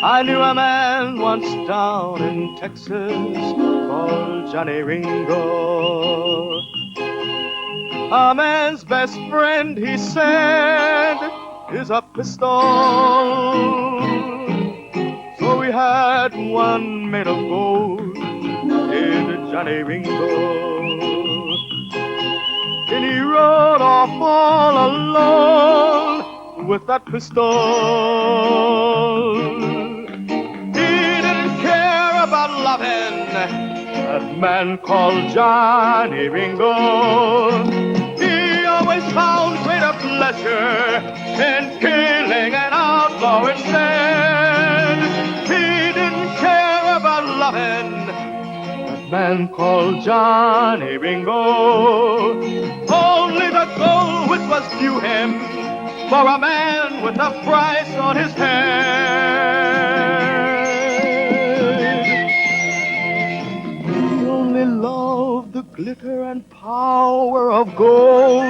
I knew a man once down in Texas called Johnny Ringo. A man's best friend, he said, is a pistol. So we had one made of gold, did Johnny Ringo. And he rode off all alone with that pistol. He didn't care about loving that man called Johnny Ringo. He always found greater pleasure in killing an outlaw instead. He didn't care about loving that man called Johnny Ringo. Only the gold which was due him for a man with a price on his head. He only loved the glitter and power of gold.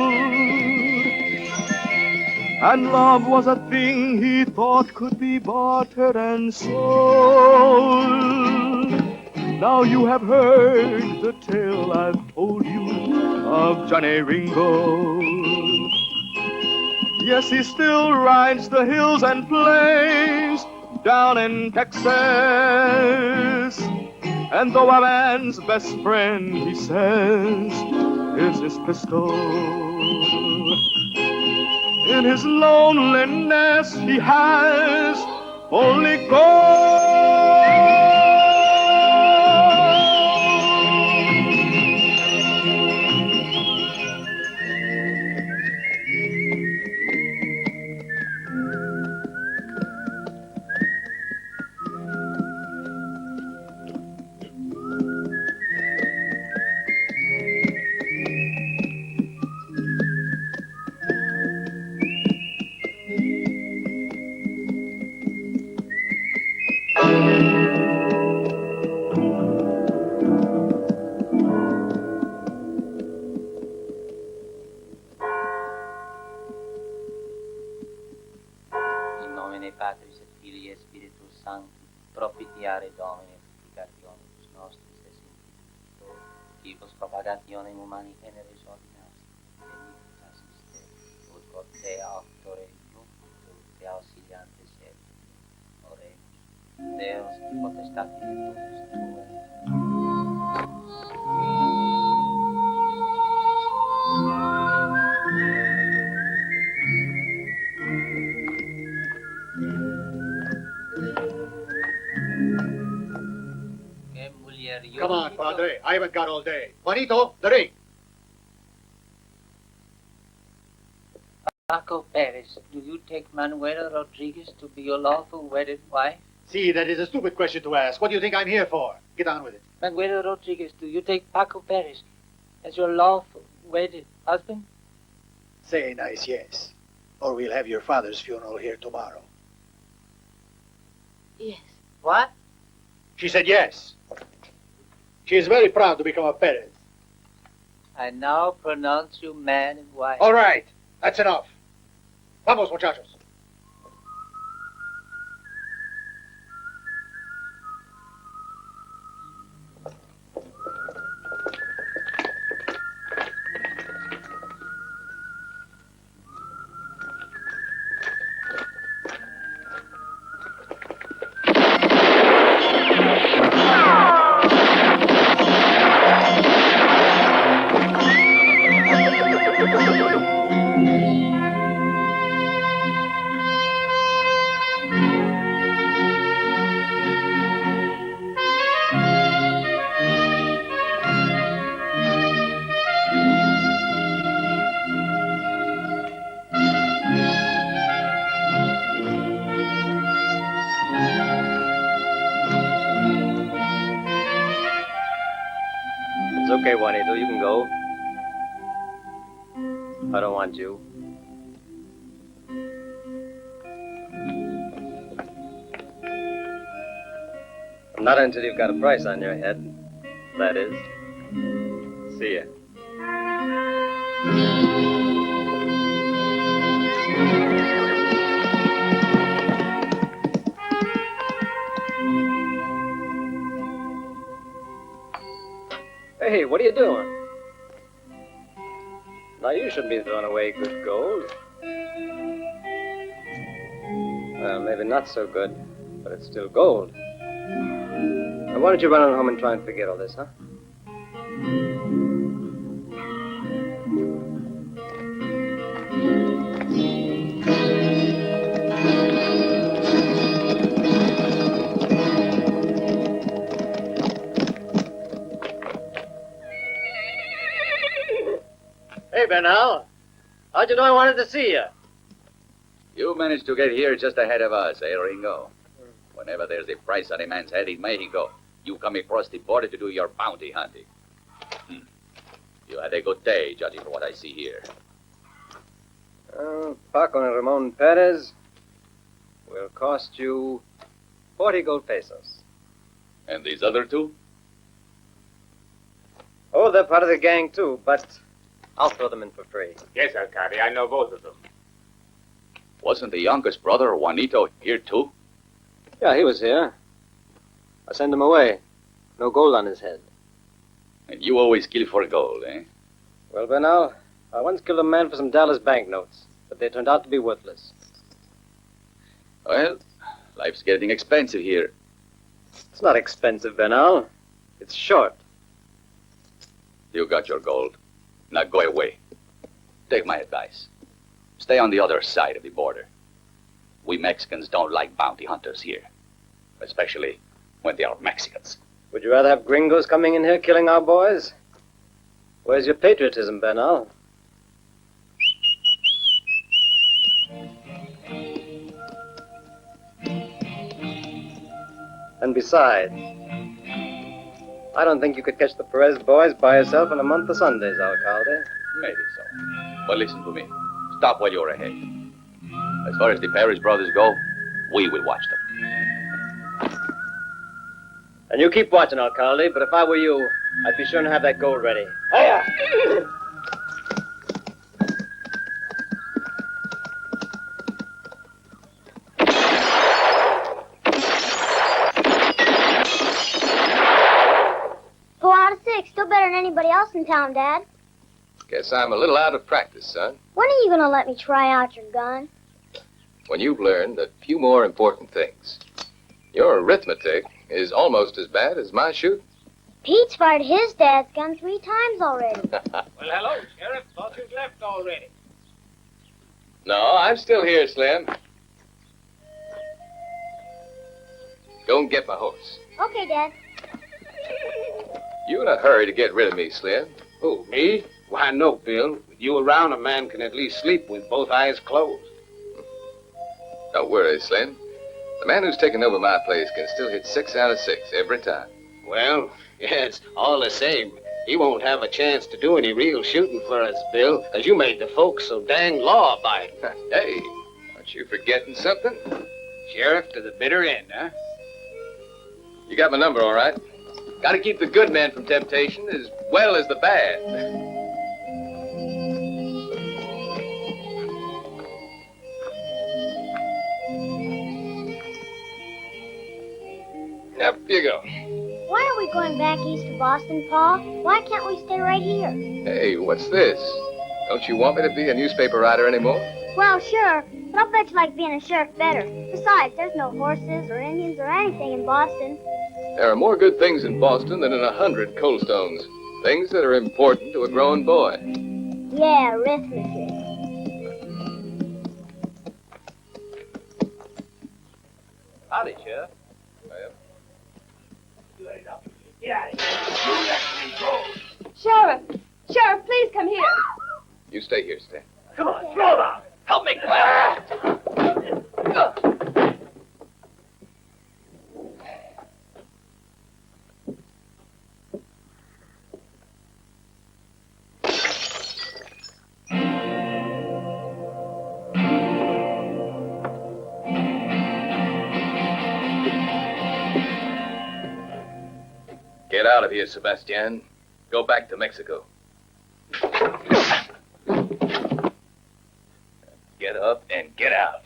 And love was a thing he thought could be bartered and sold. Now you have heard the tale I've told you of Johnny Ringo. Yes, he still rides the hills and plains down in Texas. And though a man's best friend, he says, is his pistol, in his loneliness he has only gold. Patris et Filii et Spiritus Sancti, propitiare Domine purificationibus nostris et simplicitur, quibus propagationem humani generis ordinas, benedictus asiste, ut quod te auctore iunctus te auxiliantes et oremus. Deus, qui potestatis et tutus tuae. Come on, Padre. I haven't got all day. Juanito, the ring. Paco Perez, do you take Manuela Rodriguez to be your lawful wedded wife? See, that is a stupid question to ask. What do you think I'm here for? Get on with it. Manuela Rodriguez, do you take Paco Perez as your lawful wedded husband? Say a nice yes, or we'll have your father's funeral here tomorrow. Yes. What? She said yes. She is very proud to become a Perez. I now pronounce you man and wife. All right, that's enough. Vamos, muchachos. Okay, Juanito, you can go. I don't want you. Not until you've got a price on your head. That is. See ya. Hey, what are you doing? Now, you shouldn't be throwing away good gold. Well, maybe not so good, but it's still gold. Now, why don't you run on home and try and forget all this, huh? Hey, Bernal. How'd you know I wanted to see you? You managed to get here just ahead of us, eh, Ringo? Whenever there's a price on a man's head in Mexico, you come across the border to do your bounty hunting. You had a good day, judging from what I see here. Paco and Ramon Perez will cost you 40 gold pesos. And these other two? Oh, they're part of the gang, too, but I'll throw them in for free. Yes, Alcalde. I know both of them. Wasn't the youngest brother, Juanito, here too? Yeah, he was here. I sent him away. No gold on his head. And you always kill for gold, eh? Well, Bernal, I once killed a man for some Dallas banknotes, but they turned out to be worthless. Well, life's getting expensive here. It's not expensive, Bernal. It's short. You got your gold. Now go away. Take my advice. Stay on the other side of the border. We Mexicans don't like bounty hunters here. Especially when they are Mexicans. Would you rather have gringos coming in here killing our boys? Where's your patriotism, Bernal? And besides, I don't think you could catch the Perez boys by yourself in a month of Sundays, Alcalde. Maybe so. But listen to me. Stop while you're ahead. As far as the Perez brothers go, we will watch them. And you keep watching, Alcalde, but if I were you, I'd be sure to have that gold ready. Hiya! Still better than anybody else in town, Dad. Guess I'm a little out of practice, son. When are you going to let me try out your gun? When you've learned a few more important things. Your arithmetic is almost as bad as my shooting. Pete's fired his dad's gun 3 times already. Well, hello, Sheriff. Thought you'd left already. No, I'm still here, Slim. Go and get my horse. Okay, Dad. You in a hurry to get rid of me, Slim? Who, me? Why, no, Bill. With you around, a man can at least sleep with both eyes closed. Don't worry, Slim. The man who's taken over my place can still hit 6 out of 6 every time. Well, yes, all the same. He won't have a chance to do any real shooting for us, Bill, because you made the folks so dang law-abiding. Hey, aren't you forgetting something? Sheriff to the bitter end, huh? You got my number, all right? Got to keep the good men from temptation as well as the bad. Up you go. Why are we going back east to Boston, Pa? Why can't we stay right here? Hey, what's this? Don't you want me to be a newspaper writer anymore? Well, sure, but I'll bet you like being a sheriff better. Besides, there's no horses or Indians or anything in Boston. There are more good things in Boston than in 100 coal stones. Things that are important to a growing boy. Yeah, arithmetic. Howdy, Sheriff. Sheriff! Sheriff, please come here. You stay here, Stan. Come on, slow down. Help me climb. Get out of here, Sebastian. Go back to Mexico. Get up and get out.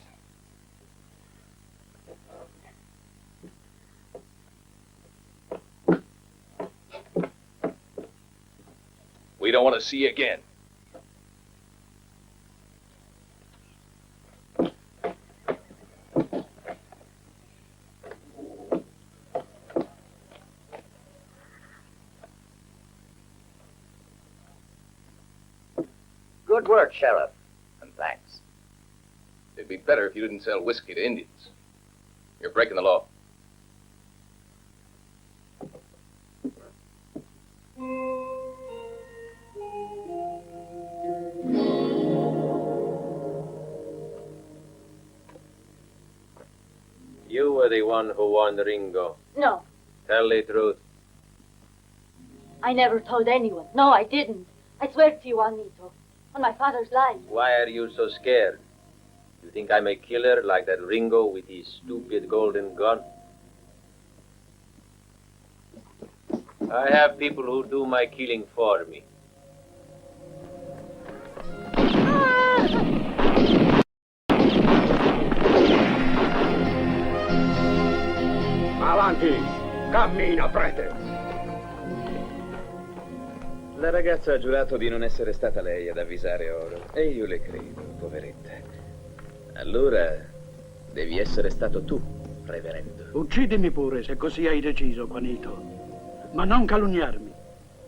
we don't want to see you again. Good work, Sheriff. And thanks. It'd be better if you didn't sell whiskey to Indians. You're breaking the law. You were the one who warned Ringo. No, Tell the truth. I never told anyone. No, I didn't. I swear to you, Juanito, on my father's life. Why are you so scared? You think I'm a killer like that Ringo with his stupid golden gun? I have people who do my killing for me. Avanti! Cammina, prete! La ragazza ha giurato di non essere stata lei ad avvisare Oro. E io le credo, poveretta. Allora, devi essere stato tu, reverendo. Uccidimi pure, se così hai deciso, Juanito. Ma non calunniarmi.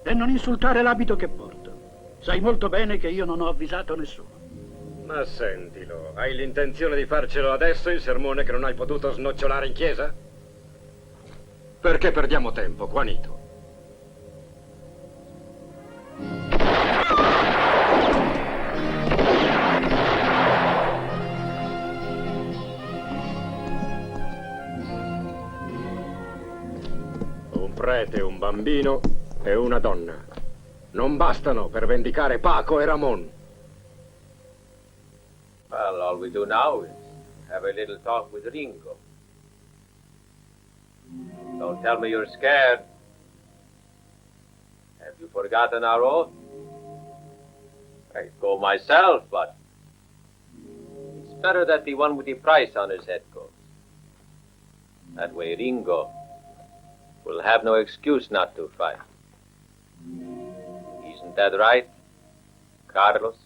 E non insultare l'abito che porto. Sai molto bene che io non ho avvisato nessuno. Ma sentilo, hai l'intenzione di farcelo adesso il sermone che non hai potuto snocciolare in chiesa? Perché perdiamo tempo, Juanito? Un prete, un bambino e una donna. Non bastano per vendicare Paco e Ramon. Well, all we do now is have a little talk with Ringo. Don't tell me you're scared. Have you forgotten our oath? I'd go myself, but it's better that the one with the price on his head goes. That way Ringo will have no excuse not to fight. Isn't that right, Carlos?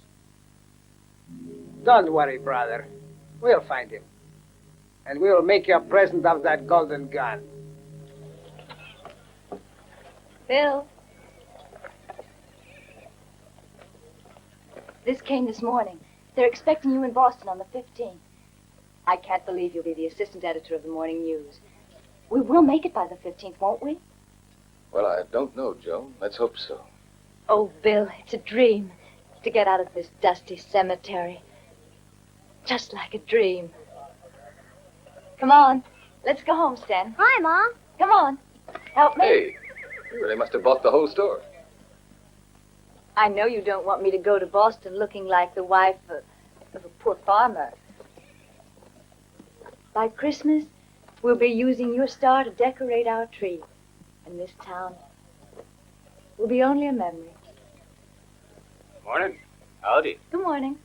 Don't worry, brother. We'll find him. And we'll make you a present of that golden gun. Bill. This came this morning. They're expecting you in Boston on the 15th. I can't believe you'll be the assistant editor of the Morning News. We will make it by the 15th, won't we? Well, I don't know, Joe. Let's hope so. Oh, Bill, it's a dream to get out of this dusty cemetery. Just like a dream. Come on. Let's go home, Stan. Hi, Mom. Come on. Help me. Hey, you really must have bought the whole store. I know you don't want me to go to Boston looking like the wife of a poor farmer. By Christmas, we'll be using your star to decorate our tree. And this town will be only a memory. Morning. Howdy. Good morning.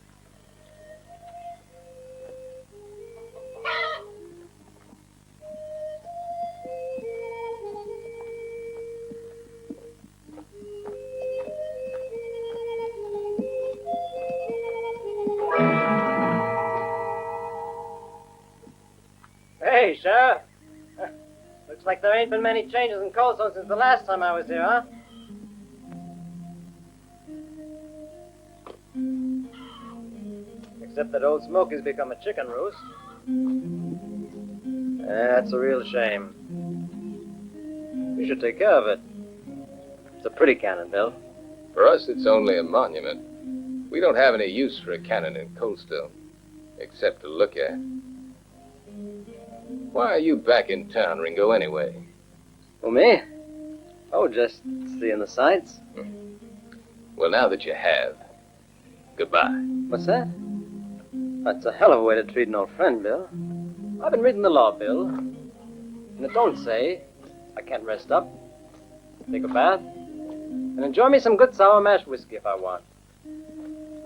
Hey, Sheriff. Looks like there ain't been many changes in Coldstone since the last time I was here, huh? Except that old Smokey's become a chicken roost. That's a real shame. We should take care of it. It's a pretty cannon, Bill. For us, it's only a monument. We don't have any use for a cannon in Coldstone, except to look at. Why are you back in town, Ringo, anyway? Who, me? Oh, just seeing the sights. Well, now that you have, goodbye. What's that? That's a hell of a way to treat an old friend, Bill. I've been reading the law, Bill. And it don't say I can't rest up, take a bath, and enjoy me some good sour mash whiskey if I want.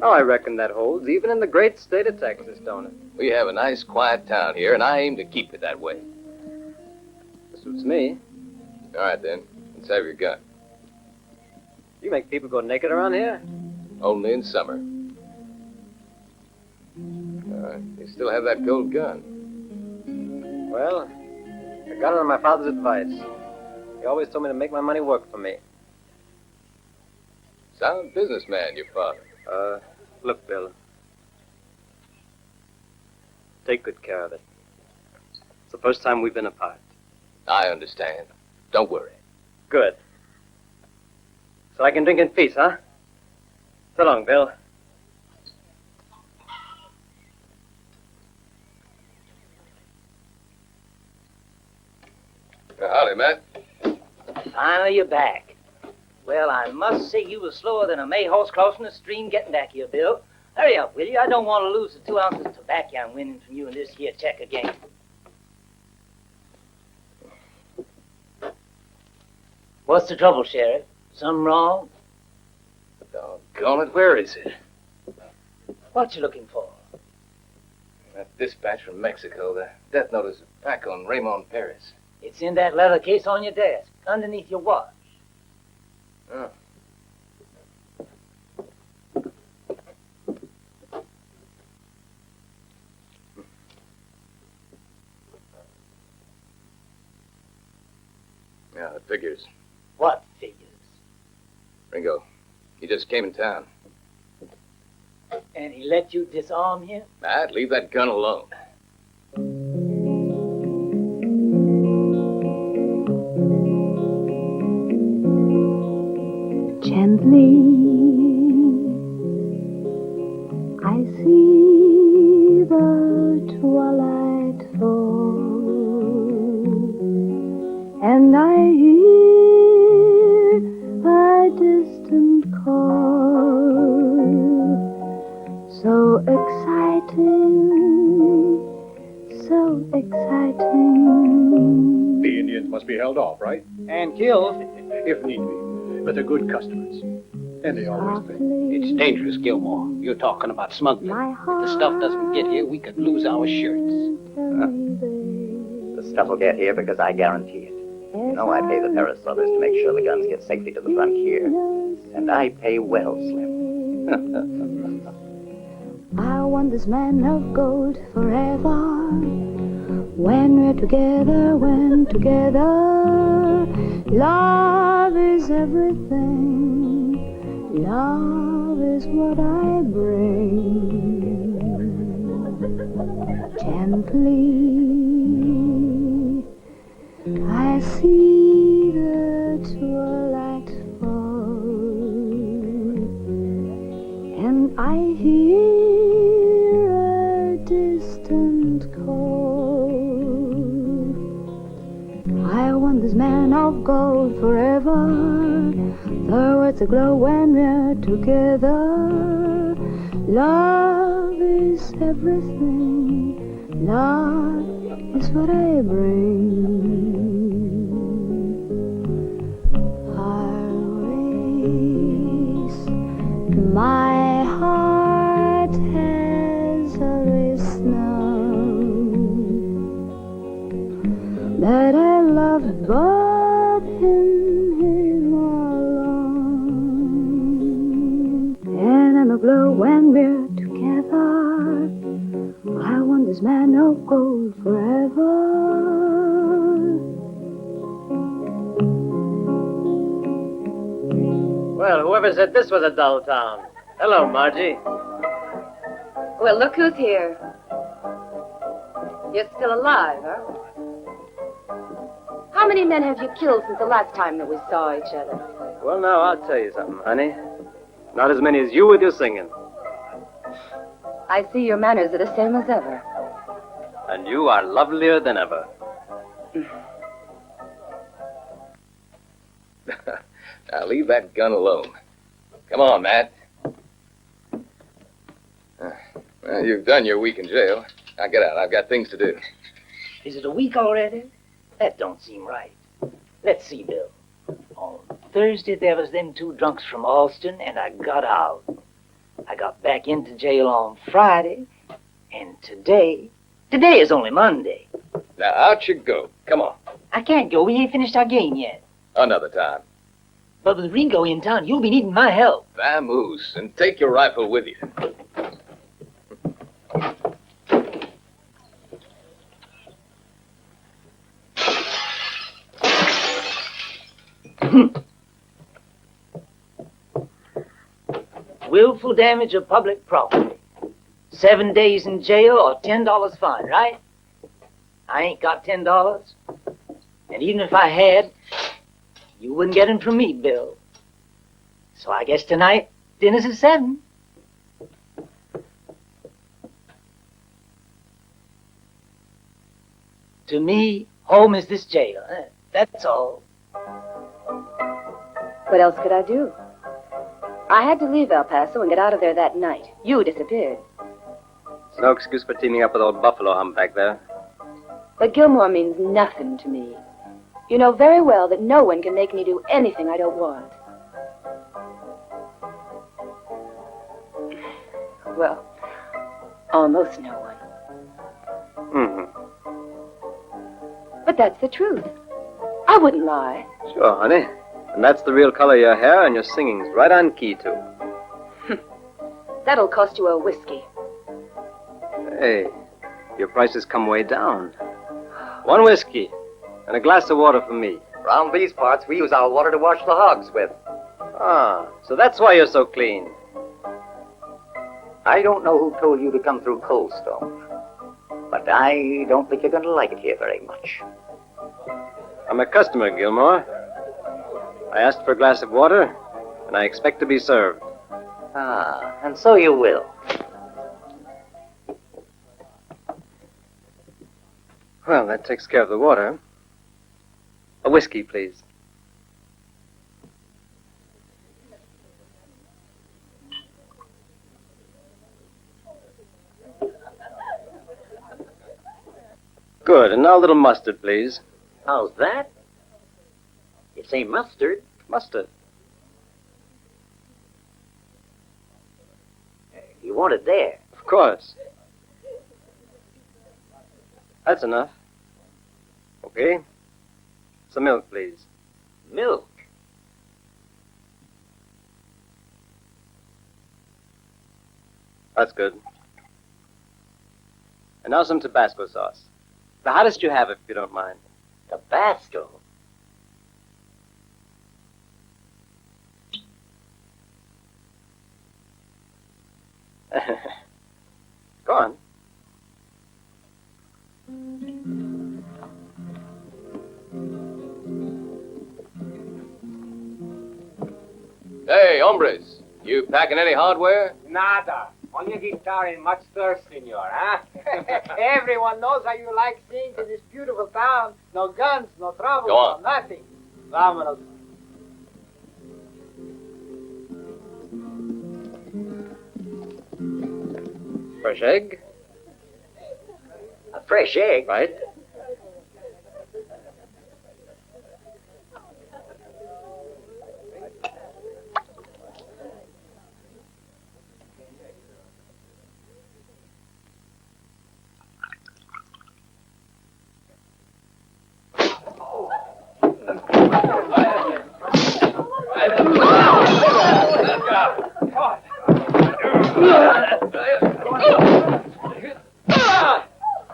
Now, I reckon that holds even in the great state of Texas, don't it? We have a nice, quiet town here, and I aim to keep it that way. It suits me. All right, then. Let's have your gun. You make people go naked around here? Only in summer. You still have that gold gun. Well, I got it on my father's advice. He always told me to make my money work for me. Sound businessman, your father. Look, Bill. Take good care of it. It's the first time we've been apart. I understand. Don't worry. Good. So I can drink in peace, huh? So long, Bill. Howdy, Matt. Finally, you're back. Well, I must say you were slower than a May horse crossing the stream getting back here, Bill. Hurry up, will you? I don't want to lose the 2 ounces of tobacco I'm winning from you in this here checker game. What's the trouble, Sheriff? Something wrong? Doggone it, where is it? What you looking for? That dispatch from Mexico, the death notice back on Ramon Perez. It's in that leather case on your desk, underneath your watch. Oh. Yeah, it figures. What figures? Ringo, he just came in town. And he let you disarm him? Matt, leave that gun alone. Gently, I see the twilight fall, and I hear a distant call, so exciting, so exciting. The Indians must be held off, right? And killed. If need be. But they're good customers. And they always pay. It's dangerous, Gilmore. You're talking about smuggling. If the stuff doesn't get here, we could lose our shirts. The stuff will get here because I guarantee it. You know I pay the Perez brothers to make sure the guns get safely to the frontier. And I pay well, Slim. I want this man of gold forever. When we're together, love is everything. Love is what I bring. Gently, I see the twilight fall, and I hear a distant call. I want this man of gold forever. The words aglow when we're together. Love is everything. Love is what I bring. Our race, my heart has a race now that I love but him alone. And I'm aglow when we're together. I want this man of gold forever. Well, whoever said this was a dull town. Hello, Margie. Well, look who's here. You're still alive, huh? How many men have you killed since the last time that we saw each other? Well, now, I'll tell you something, honey. Not as many as you with your singing. I see your manners are the same as ever. And you are lovelier than ever. Now, leave that gun alone. Come on, Matt. Well, you've done your week in jail. Now, get out. I've got things to do. Is it a week already? That don't seem right. Let's see, Bill. On Thursday, there was them 2 drunks from Alston, and I got out. I got back into jail on Friday, and today is only Monday. Now, out you go. Come on. I can't go. We ain't finished our game yet. Another time. But with Ringo in town, you'll be needing my help. Vamoose, and take your rifle with you. Willful damage of public property. 7 days in jail or $10 fine, right? I ain't got $10. And even if I had, you wouldn't get him from me, Bill. So I guess tonight, dinner's at 7. To me, home is this jail. That's all. What else could I do? I had to leave El Paso and get out of there that night. You disappeared. It's no excuse for teaming up with old Buffalo humpback there. But Gilmore means nothing to me. You know very well that no one can make me do anything I don't want. Well, almost no one. But that's the truth. I wouldn't lie. Sure, honey. And that's the real color of your hair, and your singing's right on key, too. That'll cost you a whiskey. Hey, your prices come way down. 1 whiskey and a glass of water for me. Round these parts, we use our water to wash the hogs with. Ah, so that's why you're so clean. I don't know who told you to come through Coldstone, but I don't think you're going to like it here very much. I'm a customer, Gilmore. I asked for a glass of water, and I expect to be served. Ah, and so you will. Well, that takes care of the water. A whiskey, please. Good, and now a little mustard, please. How's that? You say mustard? Mustard. You want it there? Of course. That's enough. Okay. Some milk, please. Milk? That's good. And now some Tabasco sauce. The hottest you have, if you don't mind. Tabasco? Go on. Hey, hombres, you packing any hardware? Nada. On your guitar and much thirst, senor, huh? Everyone knows how you like things in this beautiful town. No guns, no trouble, Go on. no nothing. Vámonos. Fresh egg? A fresh egg? Right.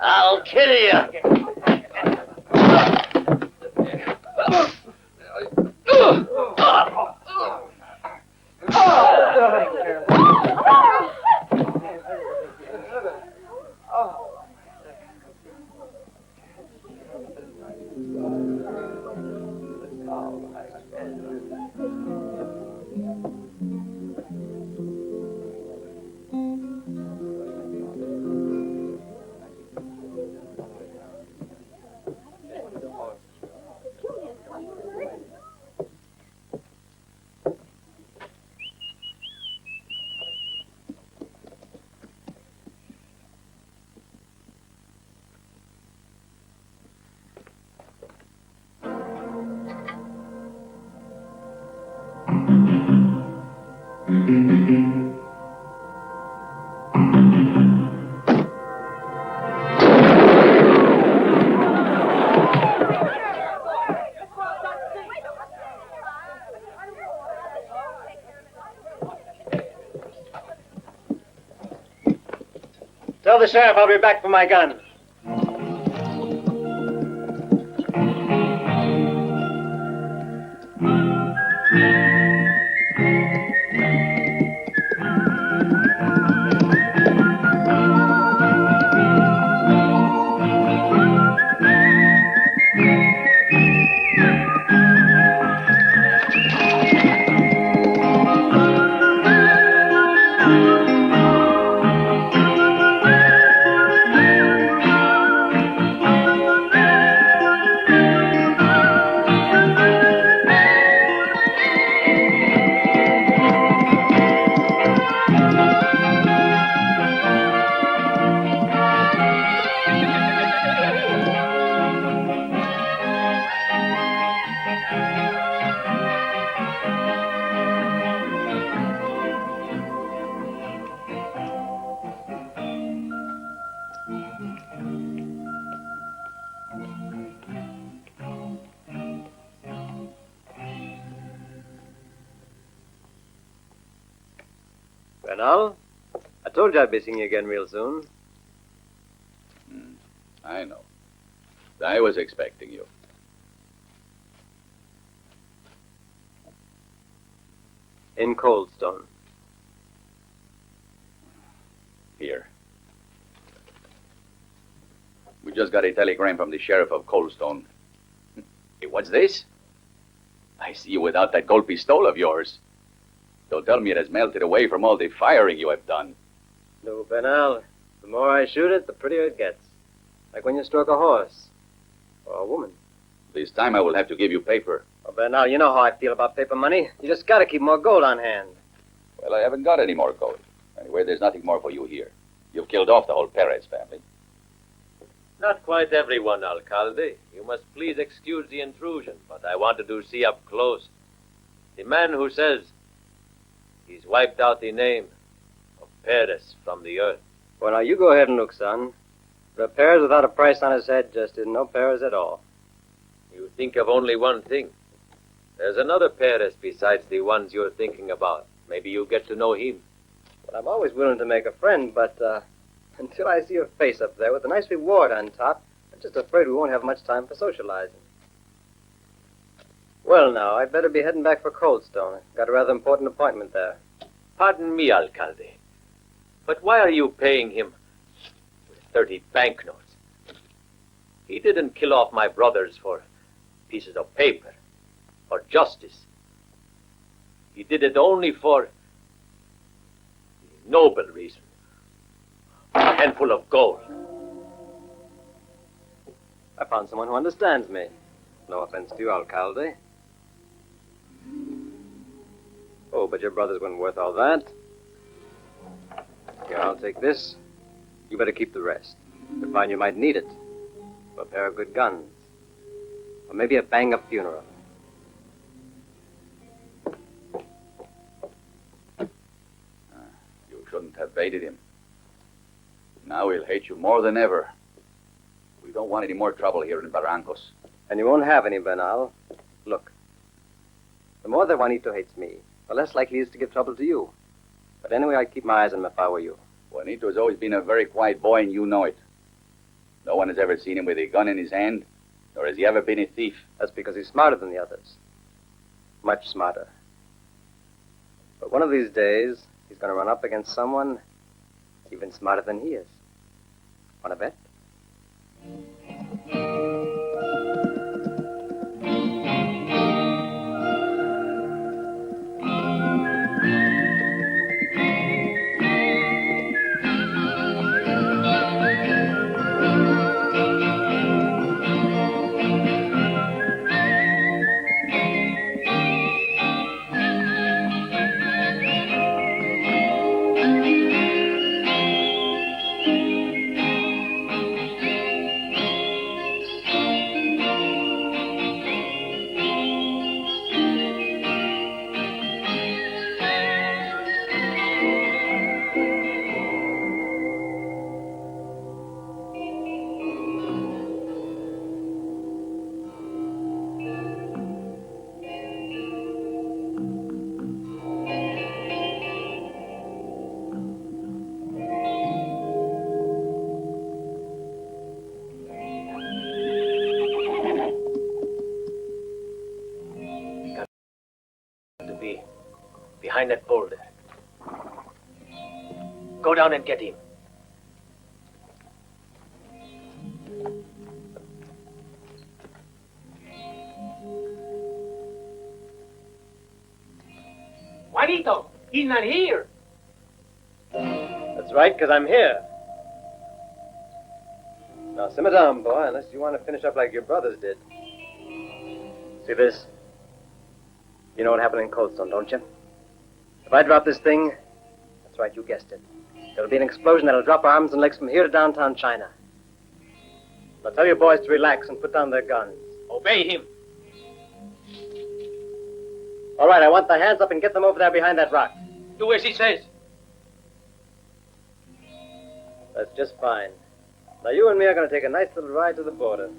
I'll kill you. the sheriff I'll be back for my gun. Bernal, I told you I'd be seeing you again real soon. I know. I was expecting you. In Coldstone. Here. We just got a telegram from the sheriff of Coldstone. Hey, what's this? I see you without that gold pistol of yours. Don't tell me it has melted away from all the firing you have done. No, Bernal. The more I shoot it, the prettier it gets. Like when you stroke a horse. Or a woman. This time I will have to give you paper. Oh, Bernal, you know how I feel about paper money. You just gotta keep more gold on hand. Well, I haven't got any more gold. Anyway, there's nothing more for you here. You've killed off the whole Perez family. Not quite everyone, Alcalde. You must please excuse the intrusion, but I wanted to see up close. The man who says he's wiped out the name of Perez from the earth. Well, now, you go ahead and look, son. The Perez without a price on his head just isn't no Perez at all. You think of only one thing. There's another Perez besides the ones you're thinking about. Maybe you'll get to know him. Well, I'm always willing to make a friend, but until I see your face up there with a nice reward on top, I'm just afraid we won't have much time for socializing. Well, now, I'd better be heading back for Coldstone. I've got a rather important appointment there. Pardon me, Alcalde, but why are you paying him with 30 banknotes? He didn't kill off my brothers for pieces of paper or justice. He did it only for the noble reason. A handful of gold. I found someone who understands me. No offense to you, Alcalde. Oh, but your brothers weren't worth all that. Here, I'll take this. You better keep the rest. You'll find you might need it. For a pair of good guns. Or maybe a bang-up funeral. You shouldn't have baited him. Now he'll hate you more than ever. We don't want any more trouble here in Barrancos. And you won't have any, Bernal. Look. The more that Juanito hates me, the less likely he is to give trouble to you. But anyway, I'd keep my eyes on him if I were you. Juanito has always been a very quiet boy, and you know it. No one has ever seen him with a gun in his hand, nor has he ever been a thief. That's because he's smarter than the others. Much smarter. But one of these days, he's going to run up against someone even smarter than he is. Want to bet? behind that boulder. Go down and get him. Juanito, he's not here. That's right, because I'm here. Now, simmer down, boy, unless you want to finish up like your brothers did. See this? You know what happened in Coldstone, don't you? If I drop this thing, that's right, you guessed it. There'll be an explosion that'll drop our arms and legs from here to downtown China. Now tell your boys to relax and put down their guns. Obey him. All right, I want the hands up and get them over there behind that rock. Do as he says. That's just fine. Now you and me are going to take a nice little ride to the border.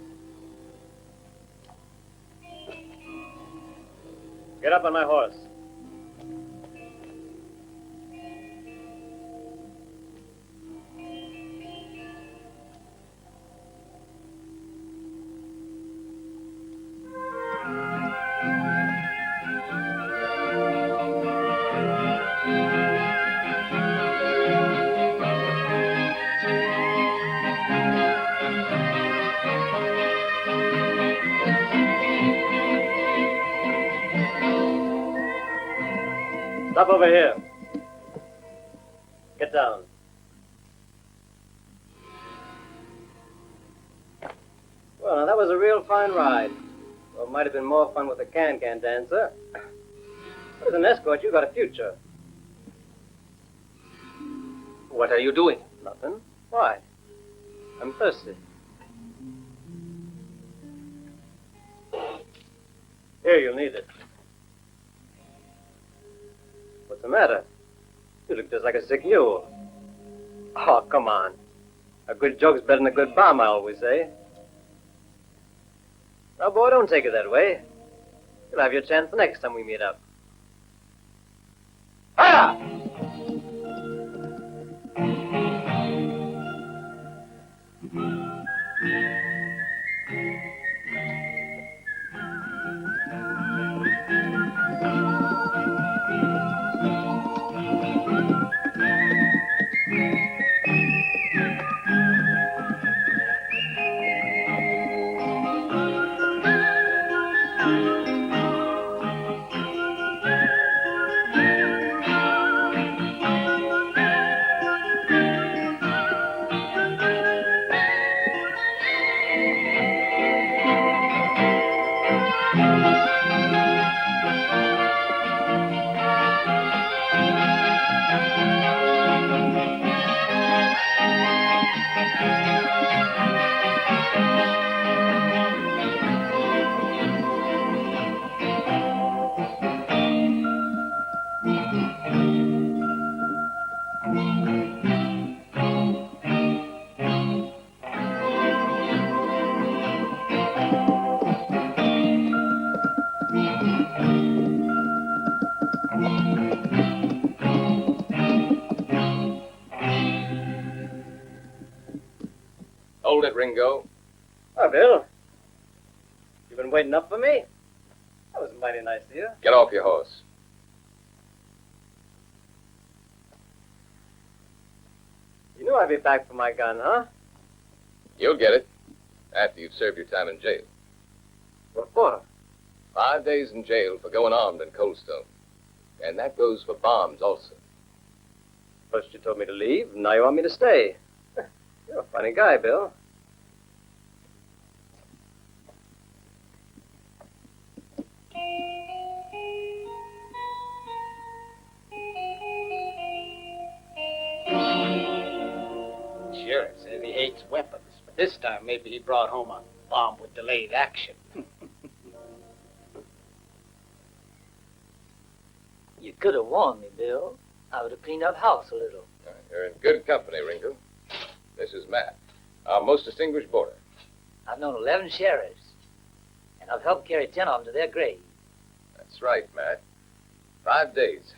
Get up on my horse. Stop over here. Get down. Well, now that was a real fine ride. Well, it might have been more fun with a can-can dancer. But as an escort, you got a future. What are you doing? Nothing. Why? I'm thirsty. Here, you'll need it. What's the matter? You look just like a sick mule. Oh, come on. A good joke's better than a good bomb, I always say. Now, boy, don't take it that way. You'll have your chance the next time we meet up. Ah! Hold it, Ringo. Oh, Bill. You been waiting up for me? That was mighty nice of you. Get off your horse. You knew I'd be back for my gun, huh? You'll get it after you've served your time in jail. What for? 5 days in jail for going armed in Coldstone. And that goes for bombs also. First you told me to leave, now you want me to stay. You're a funny guy, Bill. Sure, it says he hates weapons, but this time maybe he brought home a bomb with delayed action. You could have warned me, Bill. I would have cleaned up house a little. You're in good company, Ringo. This is Matt, our most distinguished boarder. I've known 11 sheriffs, and I've helped carry 10 of them to their grave. That's right, Matt. 5 days.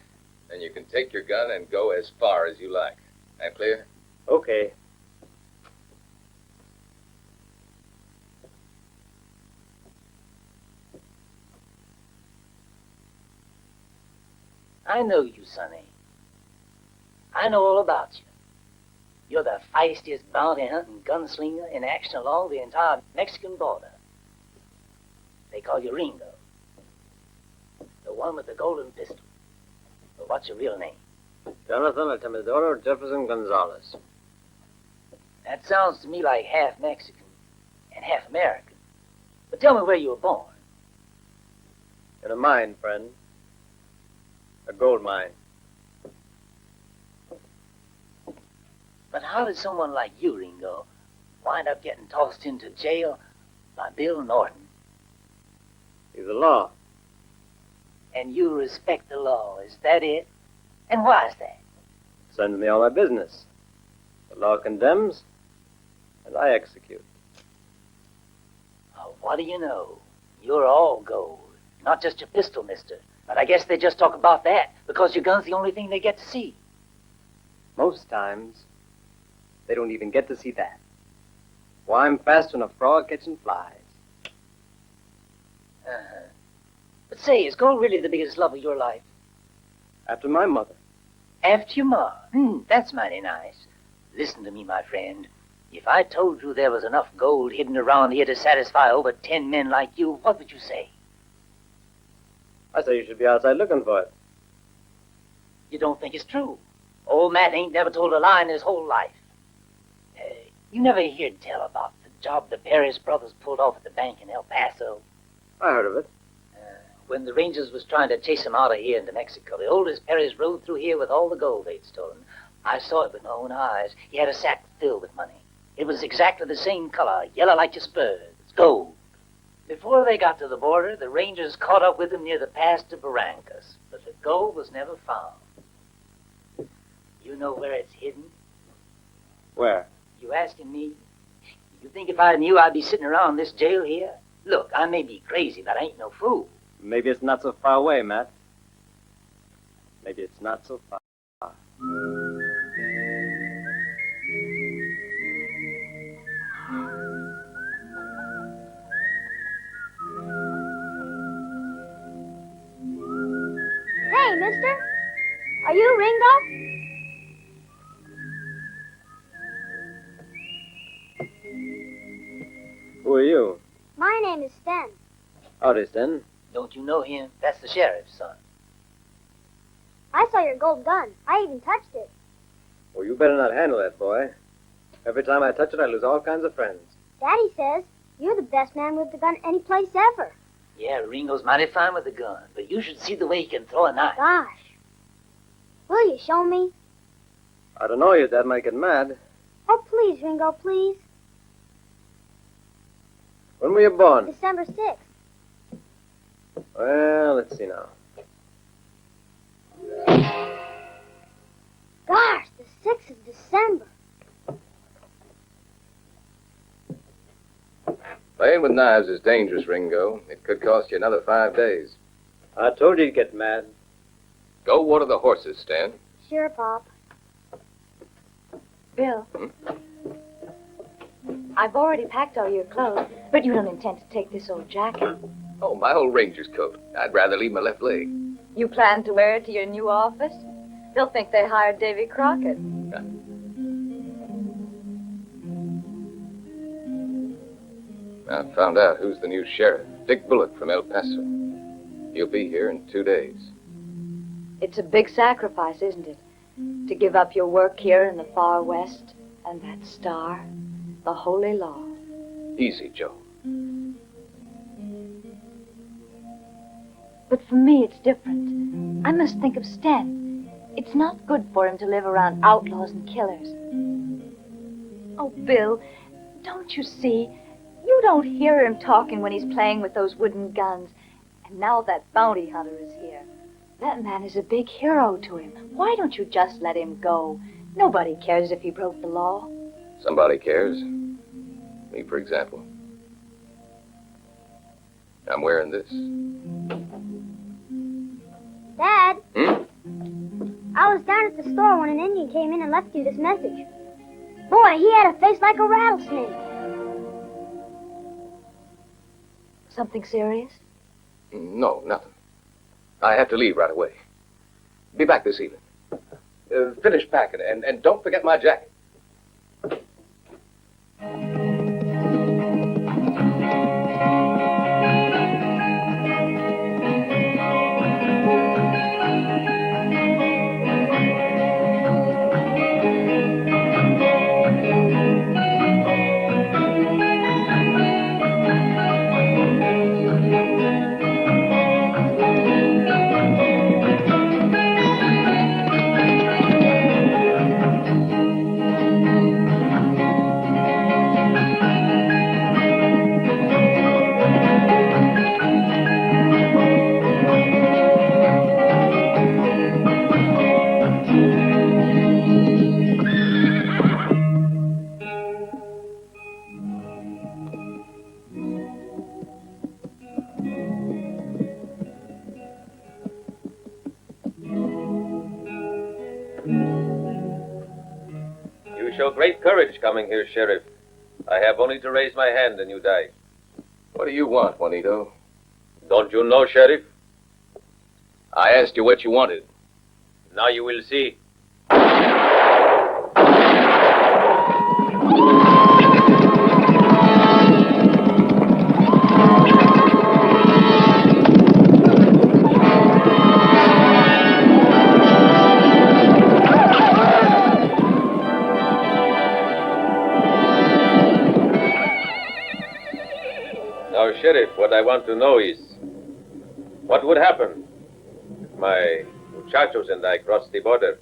Then you can take your gun and go as far as you like. That clear? Okay. I know you, Sonny. I know all about you. You're the feistiest bounty hunting gunslinger in action along the entire Mexican border. They call you Ringo. The one with the golden pistol. But what's your real name? Jonathan Altamidoro Jefferson Gonzalez. That sounds to me like half Mexican and half American. But tell me where you were born. In a mine, friend. A gold mine. But how did someone like you, Ringo, wind up getting tossed into jail by Bill Norton? He's the law. And you respect the law, is that it? And why is that? Sends me all my business. The law condemns, and I execute. Oh, what do you know? You're all gold. Not just your pistol, mister. But I guess they just talk about that because your gun's the only thing they get to see. Most times, they don't even get to see that. Why, I'm faster than a frog catching flies. Uh-huh. But say, is gold really the biggest love of your life? After my mother. After your ma? That's mighty nice. Listen to me, my friend. If I told you there was enough gold hidden around here to satisfy over 10 men like you, what would you say? I say you should be outside looking for it. You don't think it's true? Old Matt ain't never told a lie in his whole life. You never heard tell about the job the Perez brothers pulled off at the bank in El Paso? I heard of it. When the Rangers was trying to chase them out of here into Mexico, the oldest Perez rode through here with all the gold they'd stolen. I saw it with my own eyes. He had a sack filled with money. It was exactly the same color, yellow like your spurs. Gold. Before they got to the border, the Rangers caught up with them near the pass to Barrancas, but the gold was never found. You know where it's hidden? Where? You asking me? You think if I knew I'd be sitting around this jail here? Look, I may be crazy, but I ain't no fool. Maybe it's not so far away, Matt. Maybe it's not so far. Hey, mister. Are you Ringo? Who are you? My name is Sten. Howdy, Sten. Don't you know him? That's the sheriff's son. I saw your gold gun. I even touched it. Well, you better not handle that, boy. Every time I touch it, I lose all kinds of friends. Daddy says you're the best man with the gun any place ever. Yeah, Ringo's mighty fine with a gun, but you should see the way he can throw a knife. Gosh. Will you show me? I don't know, your dad might get mad. Oh, please, Ringo, please. When were you born? December 6th. Well, let's see now. Gosh, the 6th of December. Playing with knives is dangerous, Ringo. It could cost you another 5 days. I told you you'd get mad. Go water the horses, Stan. Sure, Pop. Bill. I've already packed all your clothes, but you don't intend to take this old jacket. Oh, my old ranger's coat. I'd rather leave my left leg. You plan to wear it to your new office? They'll think they hired Davy Crockett. I found out who's the new sheriff. Dick Bullock from El Paso. He'll be here in 2 days. It's a big sacrifice, isn't it? To give up your work here in the far west and that star, the holy law. Easy, Joe. But for me, it's different. I must think of Sten. It's not good for him to live around outlaws and killers. Oh, Bill, don't you see? You don't hear him talking when he's playing with those wooden guns. And now that bounty hunter is here. That man is a big hero to him. Why don't you just let him go? Nobody cares if he broke the law. Somebody cares. Me, for example. I'm wearing this. Dad? I was down at the store when an Indian came in and left you this message. Boy, he had a face like a rattlesnake. Something serious? No, nothing. I have to leave right away. Be back this evening. Finish packing, and don't forget my jacket. Show great courage coming here, Sheriff. I have only to raise my hand and you die. What do you want, Juanito? Don't you know, Sheriff? I asked you what you wanted. Now you will see. Sheriff, what I want to know is, what would happen if my muchachos and I crossed the border?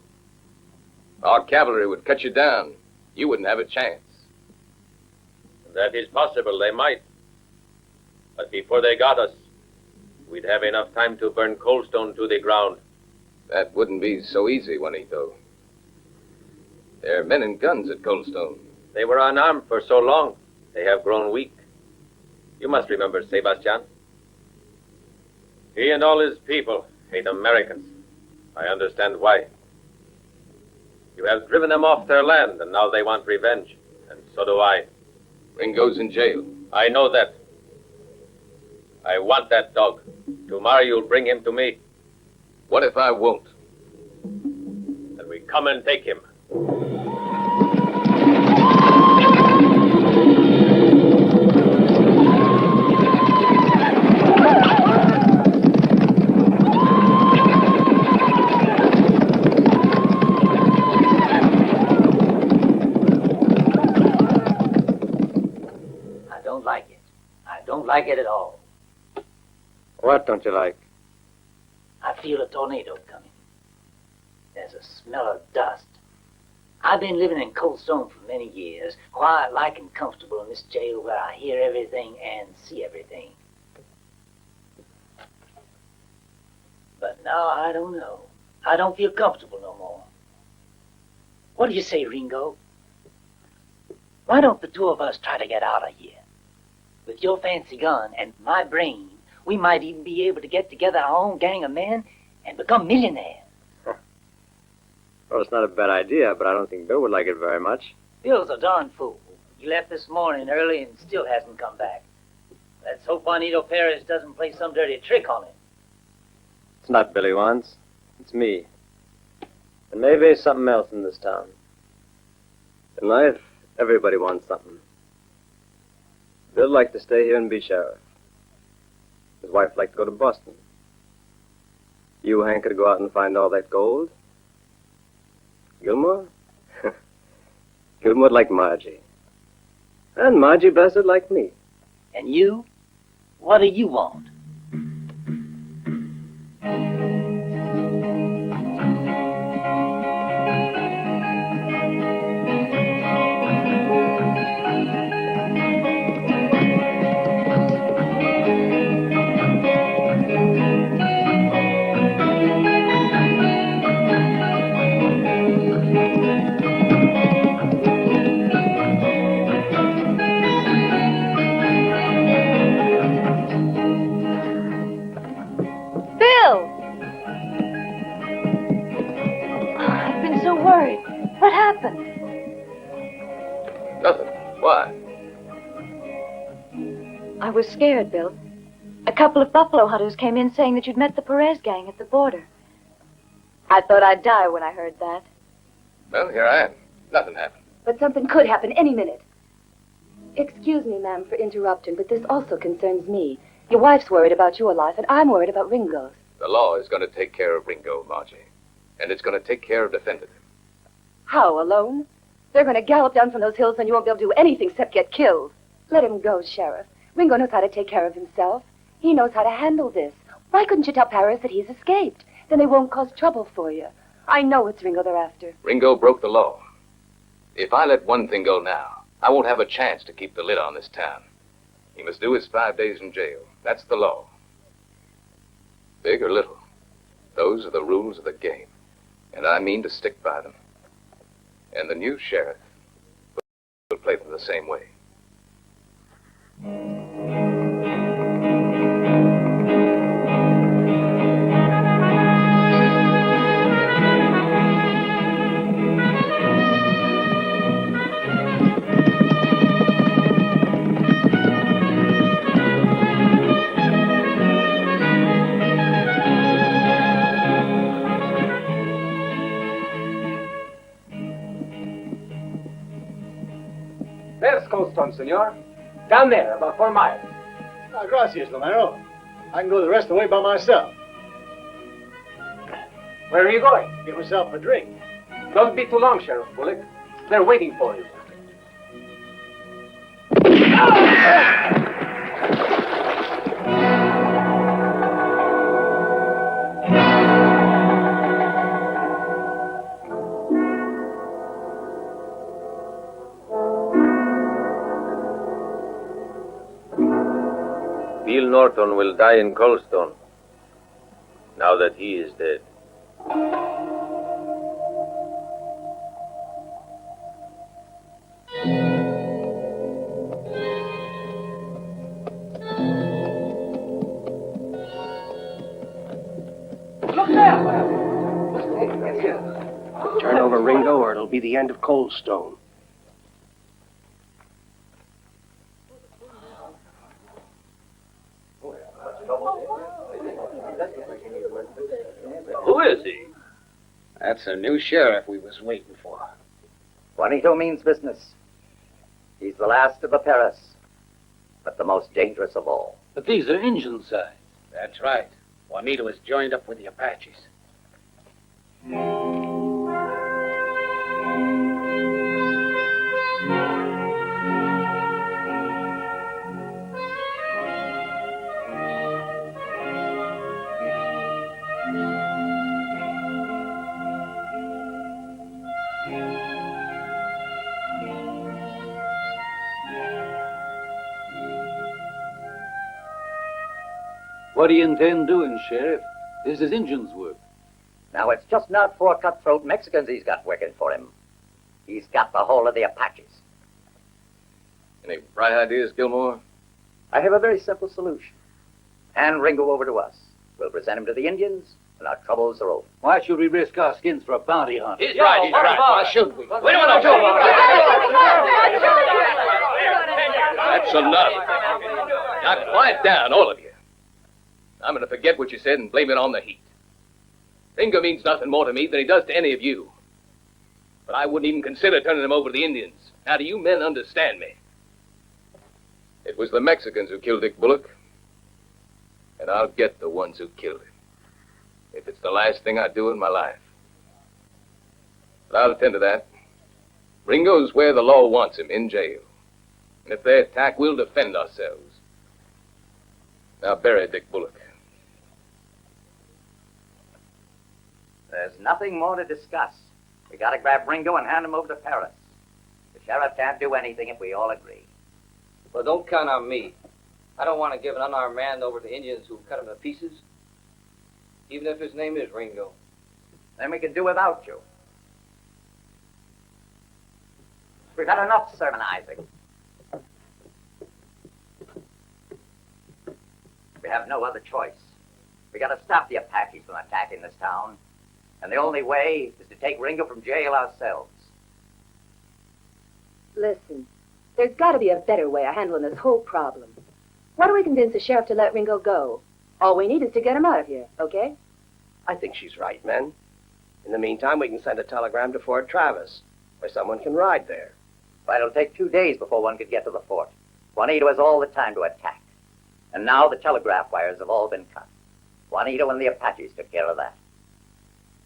Our cavalry would cut you down. You wouldn't have a chance. That is possible, they might. But before they got us, we'd have enough time to burn Coldstone to the ground. That wouldn't be so easy, Juanito. There are men and guns at Coldstone. They were unarmed for so long, they have grown weak. You must remember Sebastian. He and all his people hate Americans. I understand why. You have driven them off their land, and now they want revenge. And so do I. Ringo's in jail. I know that. I want that dog. Tomorrow you'll bring him to me. What if I won't? Then we come and take him. Like it at all. What don't you like? I feel a tornado coming. There's a smell of dust. I've been living in Coldstone for many years, quiet like and comfortable in this jail where I hear everything and see everything. But now I don't know. I don't feel comfortable no more. What do you say, Ringo? Why don't the two of us try to get out of here? With your fancy gun and my brain, we might even be able to get together our own gang of men and become millionaires. Well, it's not a bad idea, but I don't think Bill would like it very much. Bill's a darn fool. He left this morning early and still hasn't come back. Let's hope Juanito Perez doesn't play some dirty trick on him. It's not Bill he wants. It's me. And maybe something else in this town. In life, everybody wants something. Bill liked to stay here and be sheriff. His wife liked to go to Boston. You, Hank, could go out and find all that gold. Gilmore? Gilmore'd like Margie. And Margie Bassett liked me. And you? What do you want? What happened? Nothing. Why? I was scared, Bill. A couple of buffalo hunters came in saying that you'd met the Perez gang at the border. I thought I'd die when I heard that. Well, here I am. Nothing happened. But something could happen any minute. Excuse me, ma'am, for interrupting, but this also concerns me. Your wife's worried about your life, and I'm worried about Ringo's. The law is going to take care of Ringo, Margie. And it's going to take care of defending him. How, alone? They're going to gallop down from those hills, and you won't be able to do anything except get killed. Let him go, Sheriff. Ringo knows how to take care of himself. He knows how to handle this. Why couldn't you tell Paris that he's escaped? Then they won't cause trouble for you. I know it's Ringo they're after. Ringo broke the law. If I let one thing go now, I won't have a chance to keep the lid on this town. He must do his 5 days in jail. That's the law. Big or little, those are the rules of the game. And I mean to stick by them. And the new sheriff will play them the same way. There's Coldstone, senor. Down there, about 4 miles. Ah, gracias, Lomero. I can go the rest of the way by myself. Where are you going? Get myself a drink. Don't be too long, Sheriff Bullock. They're waiting for you. Bill Norton will die in Coldstone, now that he is dead. Look there! Turn over Ringo, or it'll be the end of Coldstone. Who is he? That's a new sheriff we was waiting for. Juanito means business. He's the last of the Perez, but the most dangerous of all. But these are Indian signs. That's right. Juanito is joined up with the Apaches. What do you intend doing, Sheriff? This is Indians' work. Now, it's just not 4 cutthroat Mexicans he's got working for him. He's got the whole of the Apaches. Any bright ideas, Gilmore? I have a very simple solution. Hand Ringo over to us. We'll present him to the Indians, and our troubles are over. Why should we risk our skins for a bounty hunter? He's right. Why should we? We don't want to That's enough. Now, quiet down, all of you. I'm going to forget what you said and blame it on the heat. Ringo means nothing more to me than he does to any of you. But I wouldn't even consider turning him over to the Indians. Now, do you men understand me? It was the Mexicans who killed Dick Bullock. And I'll get the ones who killed him. If it's the last thing I do in my life. But I'll attend to that. Ringo's where the law wants him, in jail. And if they attack, we'll defend ourselves. Now bury Dick Bullock. There's nothing more to discuss. We gotta grab Ringo and hand him over to Paris. The sheriff can't do anything if we all agree. Well, don't count on me. I don't want to give an unarmed man over to Indians who cut him to pieces, even if his name is Ringo. Then we can do without you. We've had enough sermonizing. We have no other choice. We gotta stop the Apaches from attacking this town. And the only way is to take Ringo from jail ourselves. Listen, there's got to be a better way of handling this whole problem. Why don't we convince the sheriff to let Ringo go? All we need is to get him out of here, okay? I think she's right, men. In the meantime, we can send a telegram to Fort Travis, where someone can ride there. But it'll take 2 days before one could get to the fort. Juanito has all the time to attack. And now the telegraph wires have all been cut. Juanito and the Apaches took care of that.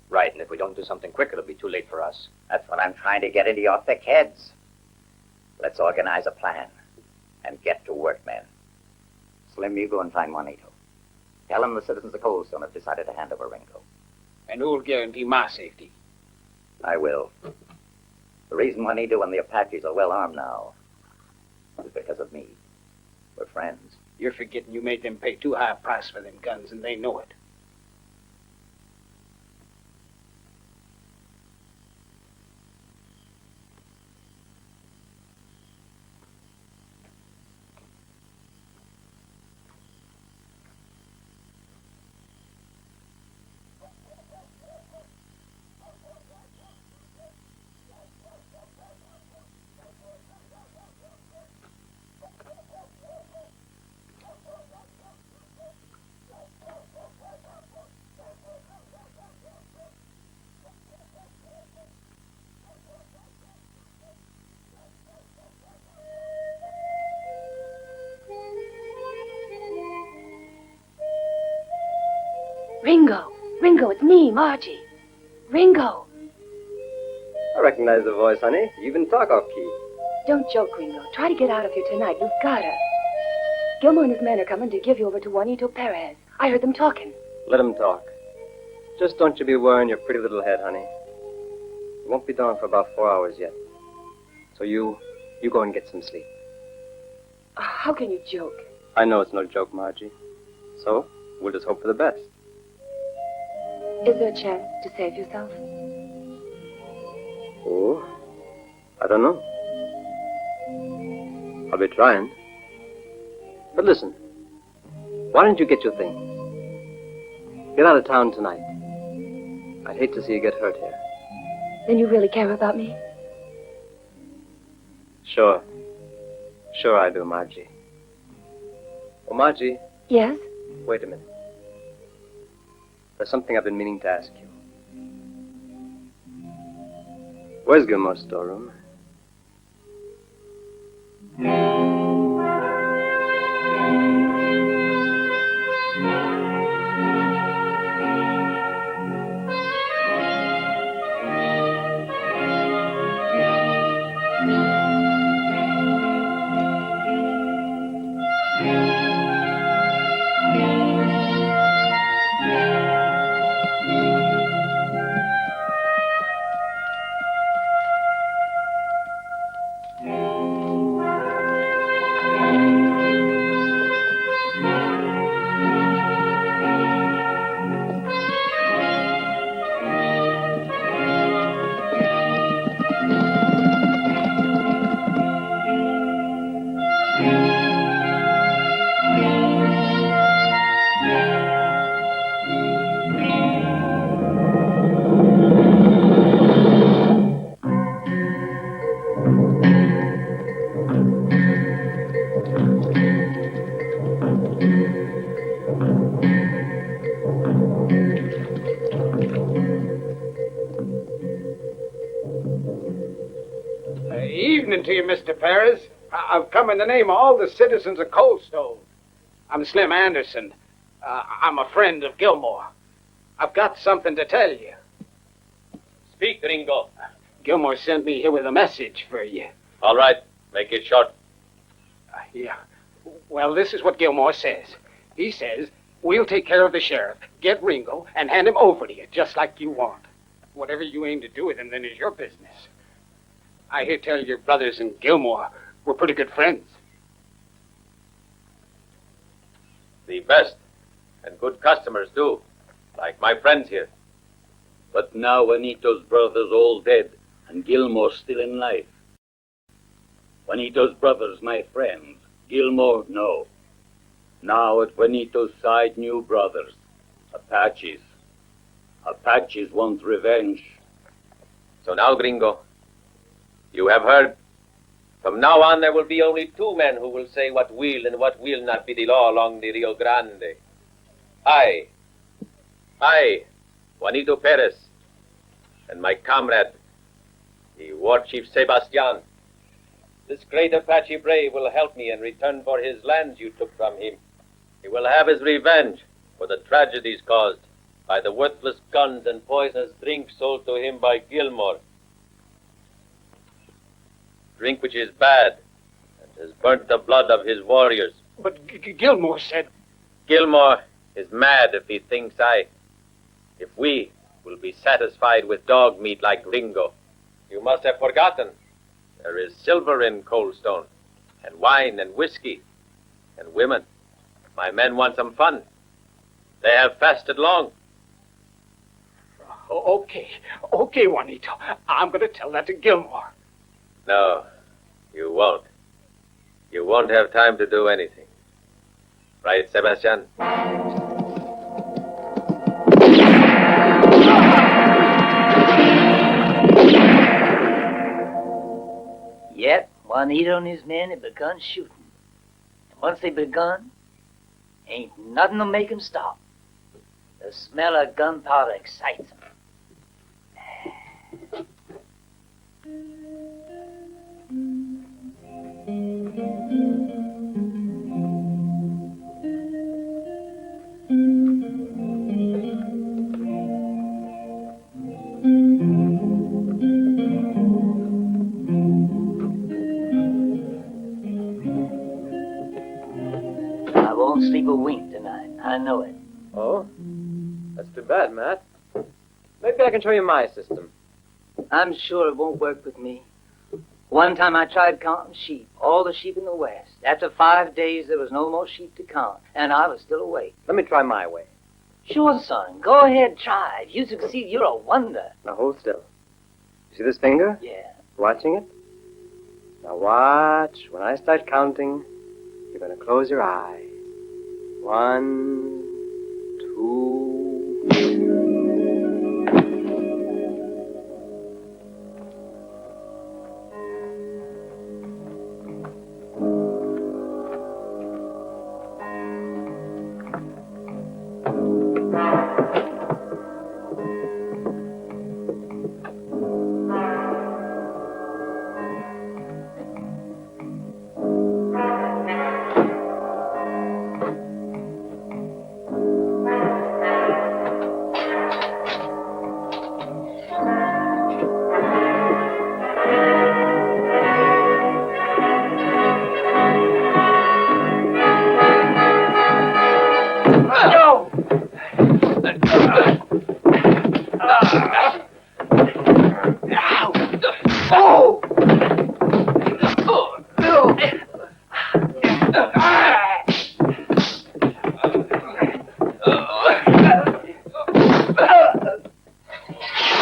Right, and if we don't do something quick, it'll be too late for us. That's what I'm trying to get into your thick heads. Let's organize a plan and get to work, men. Slim, you go and find Juanito. Tell him the citizens of Coldstone have decided to hand over Ringo. And who'll guarantee my safety? I will. The reason Juanito and the Apaches are well armed now is because of me. We're friends. You're forgetting you made them pay too high a price for them guns, and they know it. Ringo, it's me, Margie. Ringo. I recognize the voice, honey. You even talk off-key. Don't joke, Ringo. Try to get out of here tonight. You've gotta. Gilmore and his men are coming to give you over to Juanito Perez. I heard them talking. Let him talk. Just don't you be worrying your pretty little head, honey. You won't be down for about 4 hours yet. So you go and get some sleep. How can you joke? I know it's no joke, Margie. So, we'll just hope for the best. Is there a chance to save yourself? Oh, I don't know. I'll be trying. But listen, why don't you get your things? Get out of town tonight. I'd hate to see you get hurt here. Then you really care about me? Sure. Sure I do, Margie. Oh, Margie. Yes? Wait a minute. There's something I've been meaning to ask you. Where's Gilmore's storeroom? Evening to you, Mr. Perez. I've come in the name of all the citizens of Coldstone. I'm Slim Anderson. I'm a friend of Gilmore. I've got something to tell you. Speak, Ringo. Gilmore sent me here with a message for you. All right, make it short. Yeah. Well, this is what Gilmore says. He says, we'll take care of the sheriff, get Ringo, and hand him over to you, just like you want. Whatever you aim to do with him, then, is your business. I hear tell your brothers and Gilmore were pretty good friends. The best. And good customers, too. Like my friends here. But now Juanito's brothers all dead, and Gilmore still in life. Juanito's brothers, my friends. Gilmore, no. Now at Juanito's side, new brothers. Apaches. Apaches want revenge. So now, Gringo, you have heard. From now on, there will be only two men who will say what will and what will not be the law along the Rio Grande. I, Juanito Perez, and my comrade, the War Chief Sebastian. This great Apache brave will help me in return for his lands you took from him. He will have his revenge for the tragedies caused by the worthless guns and poisonous drink sold to him by Gilmore. Drink which is bad and has burnt the blood of his warriors. But Gilmore said... Gilmore is mad if he thinks if we will be satisfied with dog meat like Ringo. You must have forgotten. There is silver in Coldstone, and wine and whiskey, and women. My men want some fun. They have fasted long. Okay, Juanito. I'm going to tell that to Gilmore. No, you won't. You won't have time to do anything. Right, Sebastian? Yet, Juanito and his men had begun shooting. And once they begun, ain't nothing to make 'em stop. The smell of gunpowder excites 'em. I won't sleep a wink tonight. I know it. Oh? That's too bad, Matt. Maybe I can show you my system. I'm sure it won't work with me. One time I tried counting sheep, all the sheep in the West. After 5 days, there was no more sheep to count, and I was still awake. Let me try my way. Sure, son. Go ahead, try. If you succeed, you're a wonder. Now hold still. You see this finger? Yeah. Watching it? Now watch. When I start counting, you're going to close your eyes. 1, 2, 3.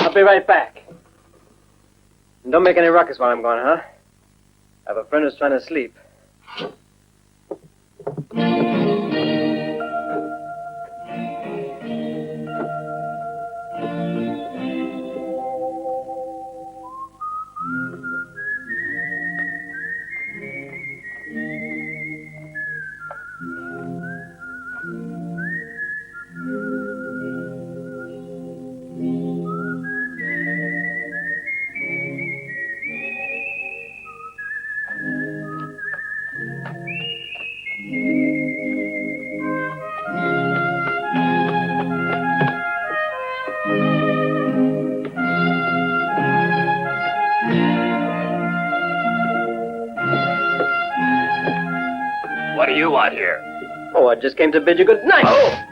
I'll be right back. And don't make any ruckus while I'm gone, huh? I have a friend who's trying to sleep. What do you want here? Oh, I just came to bid you good night. Oh!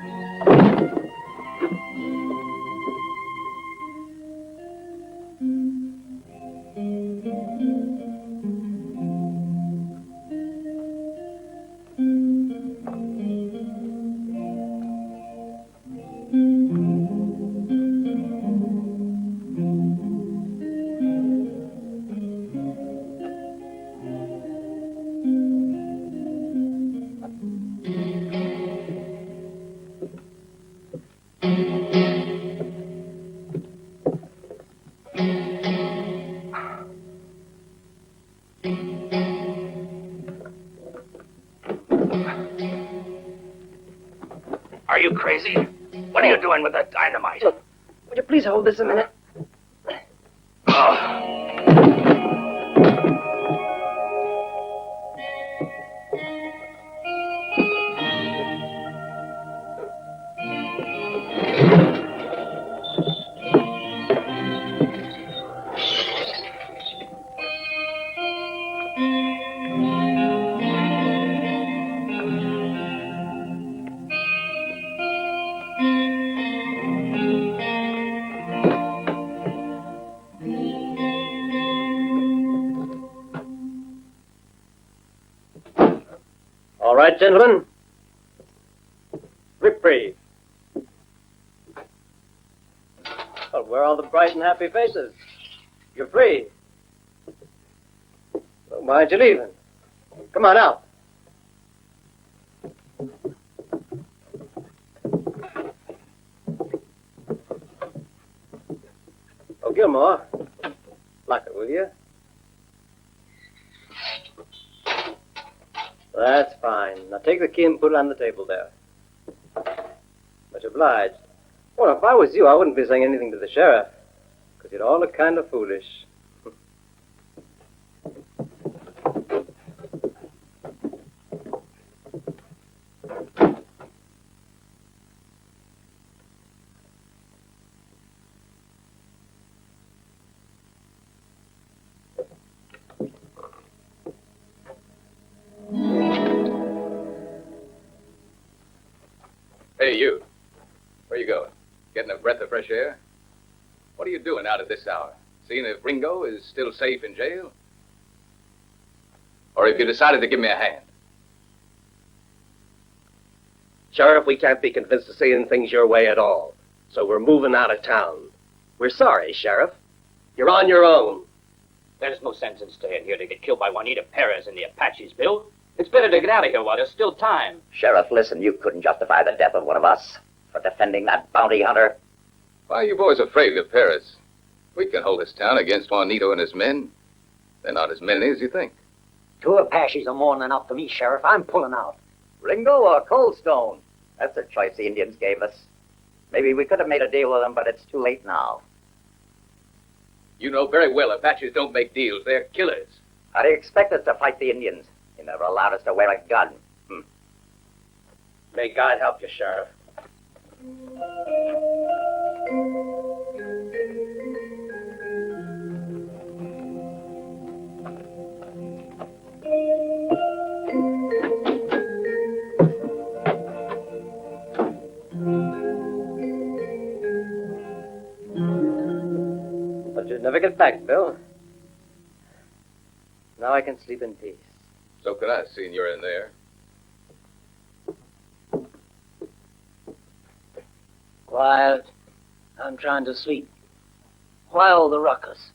Are you crazy? What are you doing with that dynamite? Look, would you please hold this a minute? gentlemen. Reprieve. Well, where are all the bright and happy faces? You're free. Well, why aren't you leaving? Come on out. Oh, Gilmore. Lock it, will you? That's fine. Now take the key and put it on the table there. Much obliged. Well, if I was you, I wouldn't be saying anything to the sheriff, because you'd all look kind of foolish. Hey, you. Where you going? Getting a breath of fresh air? What are you doing out at this hour? Seeing if Ringo is still safe in jail? Or if you decided to give me a hand? Sheriff, we can't be convinced of seeing things your way at all. So we're moving out of town. We're sorry, Sheriff. You're on your own. There's no sense in staying here to get killed by Juanito Perez and the Apaches, Bill. It's better to get out of here while there's still time. Sheriff, listen, you couldn't justify the death of one of us for defending that bounty hunter. Why are you boys afraid of Perez? We can hold this town against Juanito and his men. They're not as many as you think. 2 Apaches are more than enough for me, Sheriff. I'm pulling out. Ringo or Coldstone? That's the choice the Indians gave us. Maybe we could have made a deal with them, but it's too late now. You know very well Apaches don't make deals. They're killers. How do you expect us to fight the Indians? You never allowed us to wear a gun. May God help you, Sheriff. But you'd never get back, Bill. Now I can sleep in peace. So could I, seeing you're in there. Quiet. I'm trying to sleep. Why all the ruckus?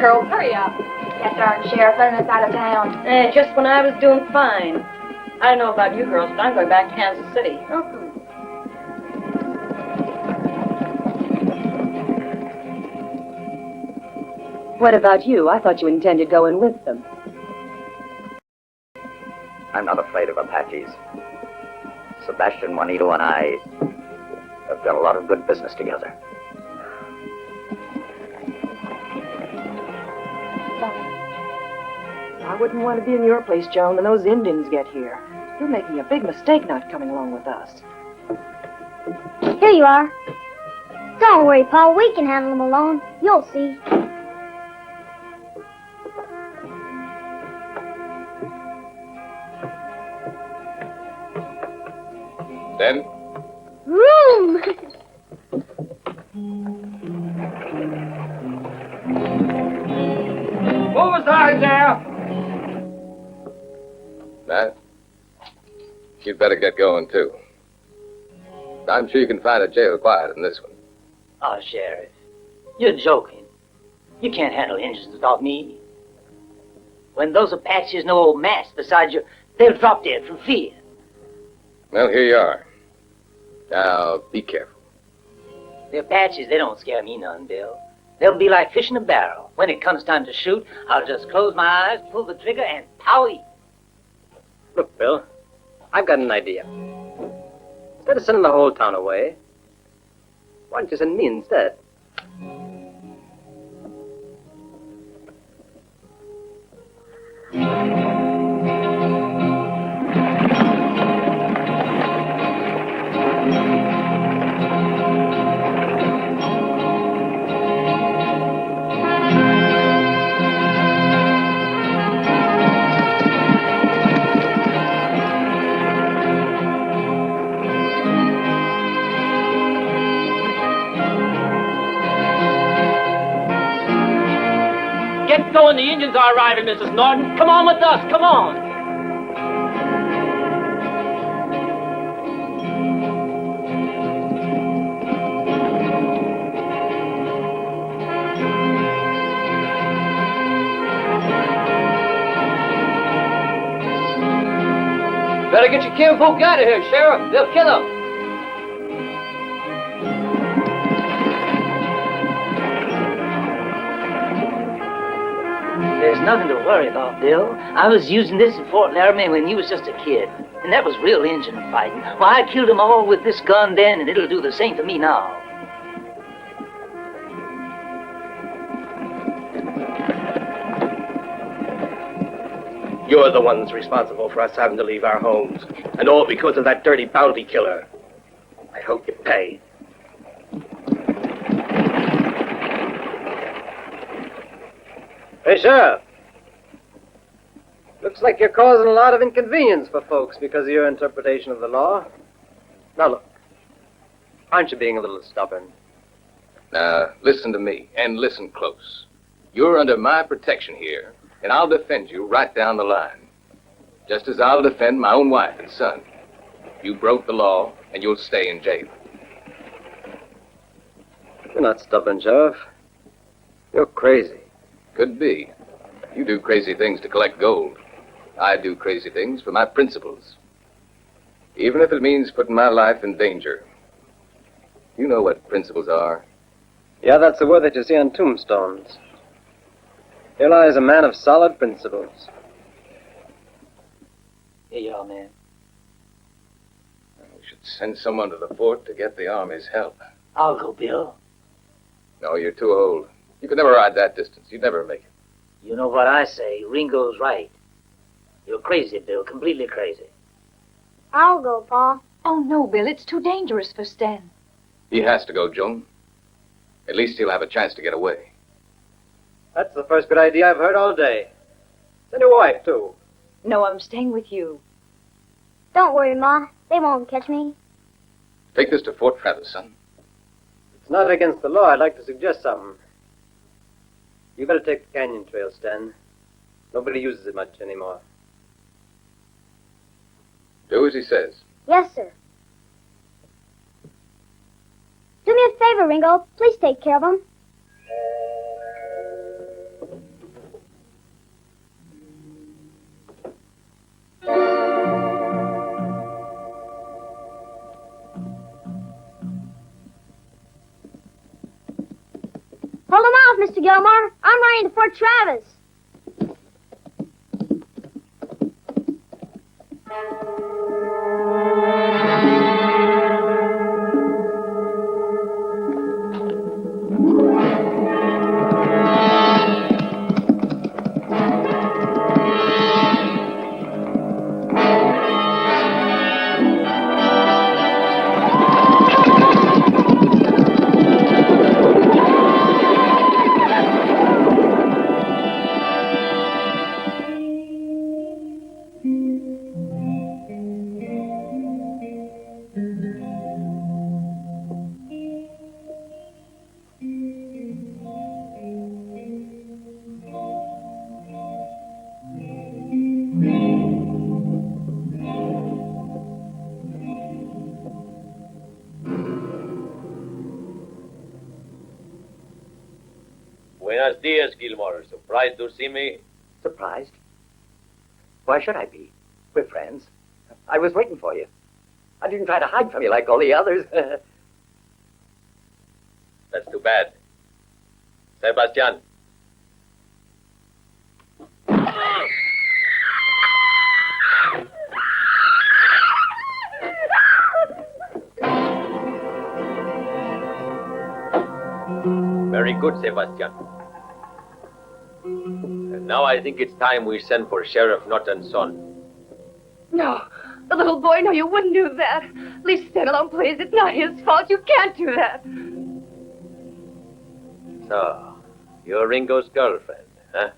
Girls, hurry up. That darn sheriff running us out of town. Just when I was doing fine. I don't know about you girls, but I'm going back to Kansas City. What about you? I thought you intended going with them. I'm not afraid of Apaches. Sebastian, Juanito, and I have done a lot of good business together. I wouldn't want to be in your place, Joan, when those Indians get here. You're making a big mistake not coming along with us. Here you are. Don't worry, Paul. We can handle them alone. You'll see. Then? Room! Move aside there! Matt, you'd better get going, too. I'm sure you can find a jail quieter than this one. Oh, Sheriff, you're joking. You can't handle Indians without me. When those Apaches know old Matt's beside you, they'll drop dead from fear. Well, here you are. Now, be careful. The Apaches, they don't scare me none, Bill. They'll be like fish in a barrel. When it comes time to shoot, I'll just close my eyes, pull the trigger, and powie. Look, Bill, I've got an idea. Instead of sending the whole town away, why don't you send me instead? going. The Indians are arriving, Mrs. Norton. Come on with us. Come on. Better get your kinfolk out of here, Sheriff. They'll kill them. There's nothing to worry about, Bill. I was using this in Fort Laramie when you was just a kid. And that was real Injun fighting. Why, I killed them all with this gun then, and it'll do the same to me now. You're the ones responsible for us having to leave our homes. And all because of that dirty bounty killer. I hope you pay. Hey, Sheriff. Looks like you're causing a lot of inconvenience for folks because of your interpretation of the law. Now look, aren't you being a little stubborn? Now, listen to me, and listen close. You're under my protection here, and I'll defend you right down the line. Just as I'll defend my own wife and son. You broke the law, and you'll stay in jail. You're not stubborn, Sheriff. You're crazy. Could be. You do crazy things to collect gold. I do crazy things for my principles. Even if it means putting my life in danger. You know what principles are. Yeah, that's the word that you see on tombstones. Here lies a man of solid principles. Here you are, man. We should send someone to the fort to get the Army's help. I'll go, Bill. No, you're too old. You could never ride that distance. You'd never make it. You know what I say. Ringo's right. You're crazy, Bill. Completely crazy. I'll go, Pa. Oh, no, Bill. It's too dangerous for Stan. He has to go, Joan. At least he'll have a chance to get away. That's the first good idea I've heard all day. Send your wife, too. No, I'm staying with you. Don't worry, Ma. They won't catch me. Take this to Fort Travis, son. It's not against the law. I'd like to suggest something. You better take the canyon trail, Stan. Nobody uses it much anymore. Do as he says. Yes, sir. Do me a favor, Ringo. Please take care of him. Hold him off, Mr. Gilmore. I'm running to Fort Travis. Buenos dias, Gilmore. Surprised to see me? Surprised? Why should I be? We're friends. I was waiting for you. I didn't try to hide from you like all the others. That's too bad. Sebastian. Very good, Sebastian. And now I think it's time we send for Sheriff Norton's son. No, the little boy, no, you wouldn't do that. Leave Stan alone, please. It's not his fault. You can't do that. So, you're Ringo's girlfriend, huh?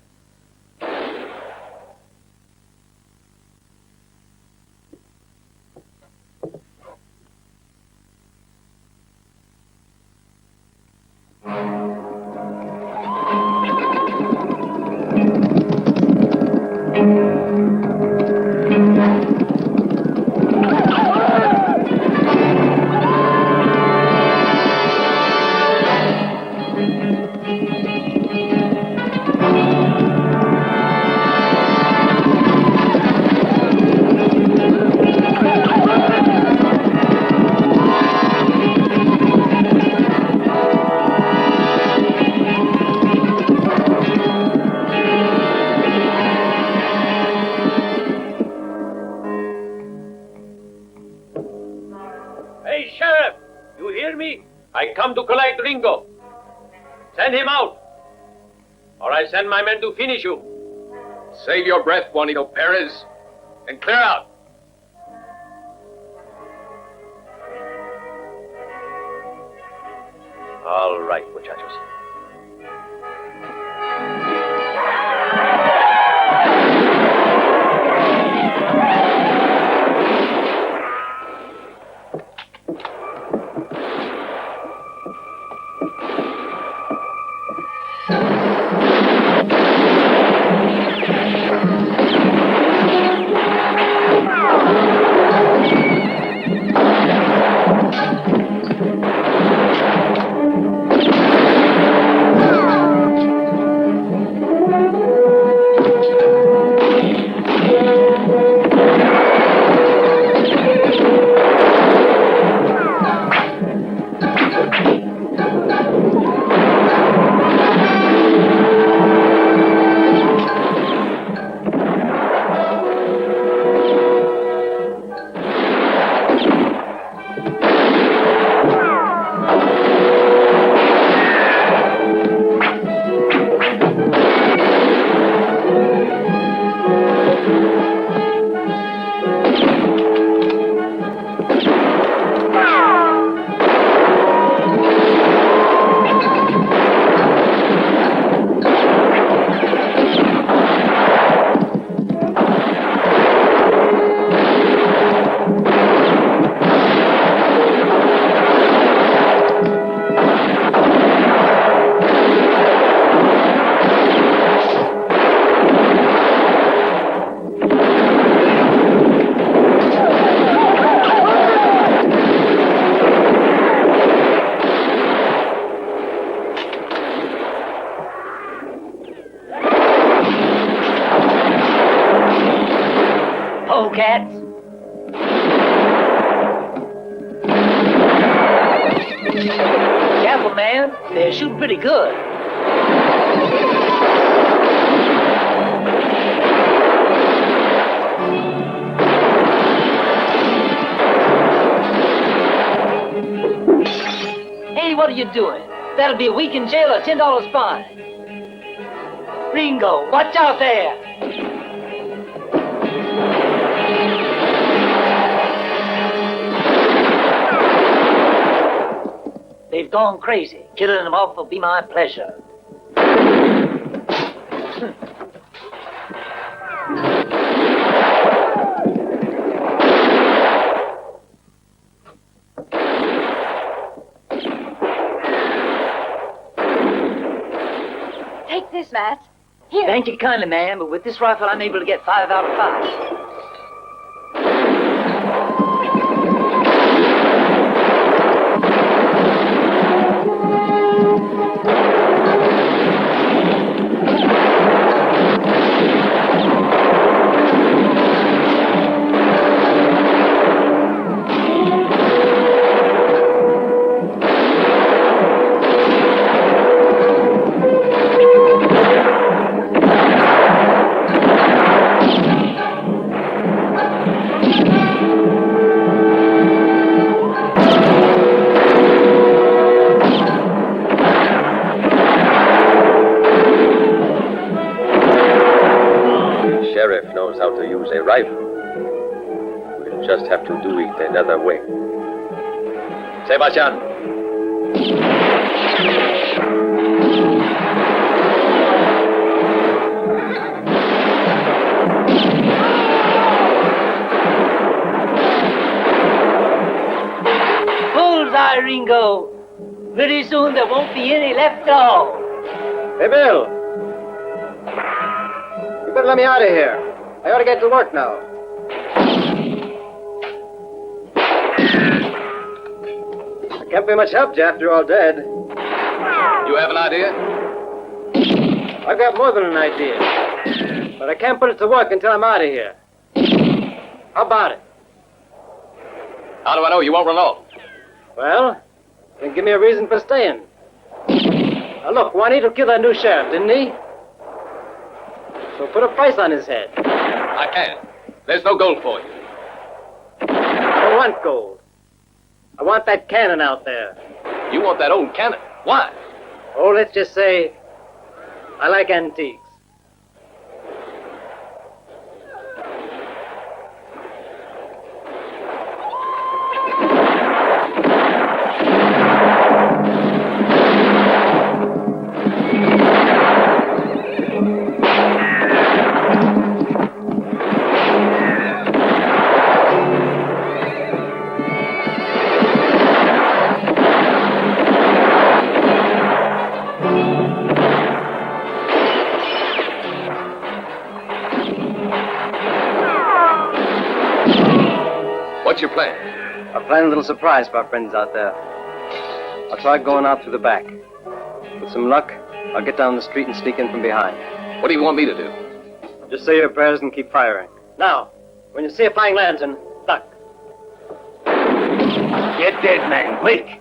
hear me? I come to collect Ringo. Send him out, or I send my men to finish you. Save your breath, Juanito Perez, and clear out. All right, muchachos. Cats. Careful, man. They're shooting pretty good. Hey, what are you doing? That'll be a week in jail or $10 fine. Ringo, watch out there. They've gone crazy. Killing them off will be my pleasure. Take this, Matt. Here. Thank you kindly, ma'am, but with this rifle I'm able to get 5 out of 5. How to use a rifle. We'll just have to do it another way. Sebastian. Bullseye, Ringo. Pretty soon there won't be any left at all. Hey, Bill. You better let me out of here. I ought to get to work now. I can't be much help to you after you're all dead. You have an idea? I've got more than an idea. But I can't put it to work until I'm out of here. How about it? How do I know you won't run off? Well, then give me a reason for staying. Now look, Juanito killed that new sheriff, didn't he? So put a price on his head. I can't. There's no gold for you. I don't want gold. I want that cannon out there. You want that old cannon? Why? Oh, let's just say I like antiques. What's your plan? I planned a little surprise for our friends out there. I'll try going out through the back. With some luck, I'll get down the street and sneak in from behind. What do you want me to do? Just say your prayers and keep firing. Now, when you see a flying lantern, duck. Get dead, man, quick.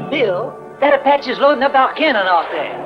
Bill, that Apache's loading up our cannon off there.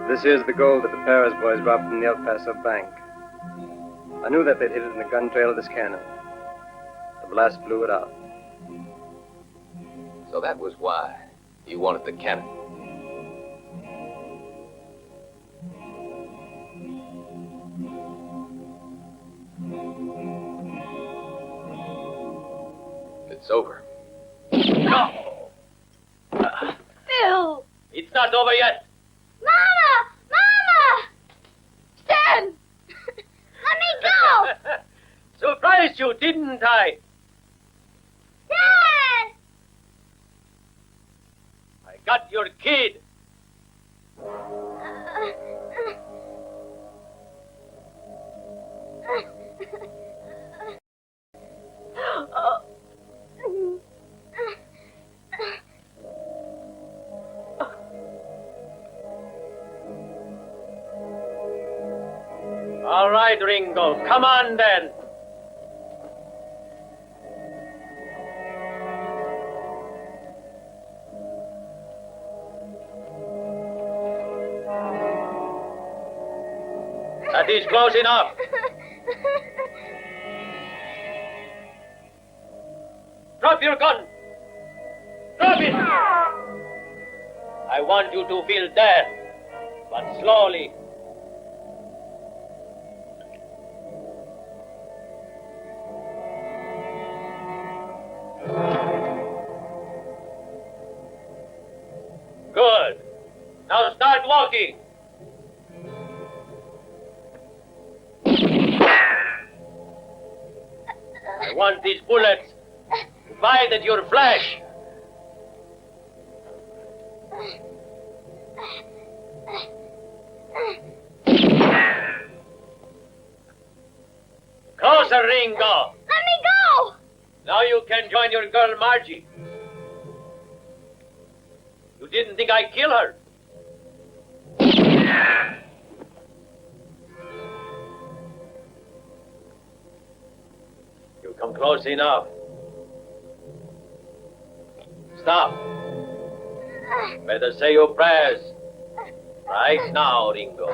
This here's the gold that the Perez boys dropped from the El Paso bank. I knew that they'd hit it in the gun trail of this cannon. The blast blew it out. So that was why you wanted the cannon. It's over. No! Bill! It's not over yet. Mama! Mama! Stan! Let me go! Surprised you, didn't I? Dad! I got your kid. All right, Ringo. Come on, then. That is close enough. Drop your gun. Drop it. I want you to feel death, but slowly. Good. Now start walking. I want these bullets to bite at your flesh. Closer, Ringo. Let me go! Now you can join your girl, Margie. You didn't think I'd kill her? You come close enough. Stop. Better say your prayers. Right now, Ringo.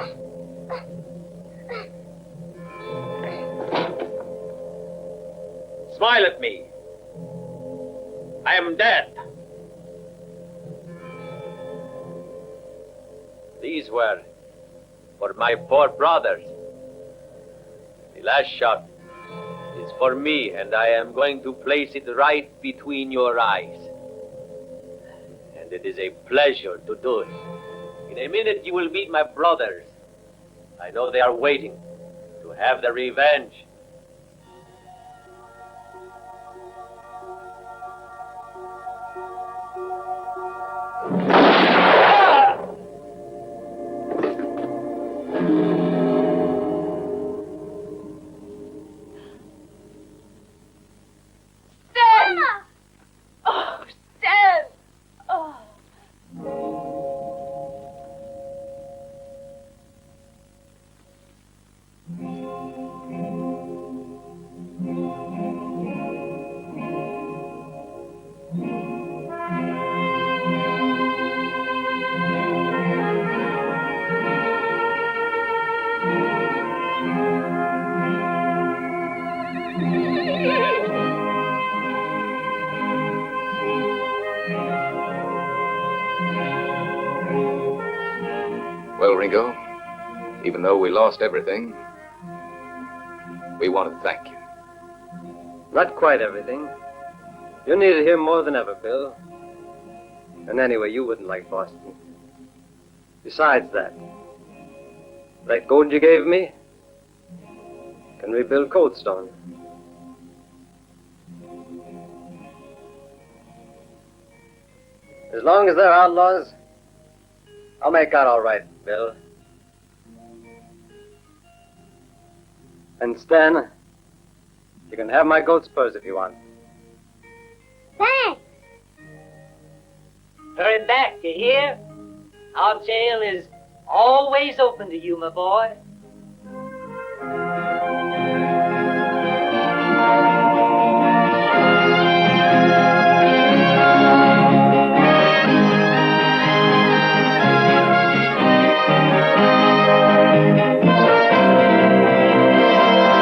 Smile at me. I am dead. These were for my poor brothers. The last shot is for me, and I am going to place it right between your eyes. And it is a pleasure to do it. In a minute you will meet my brothers. I know they are waiting to have their revenge. Well, Ringo, even though we lost everything, we want to thank you. Not quite everything. You're needed here more than ever, Bill. And anyway, you wouldn't like Boston. Besides that gold you gave me can rebuild Coldstone. As long as they're outlaws, I'll make out all right, Bill. And Stan, you can have my goat spurs if you want. Thanks. Turn back, you hear? Our jail is always open to you, my boy.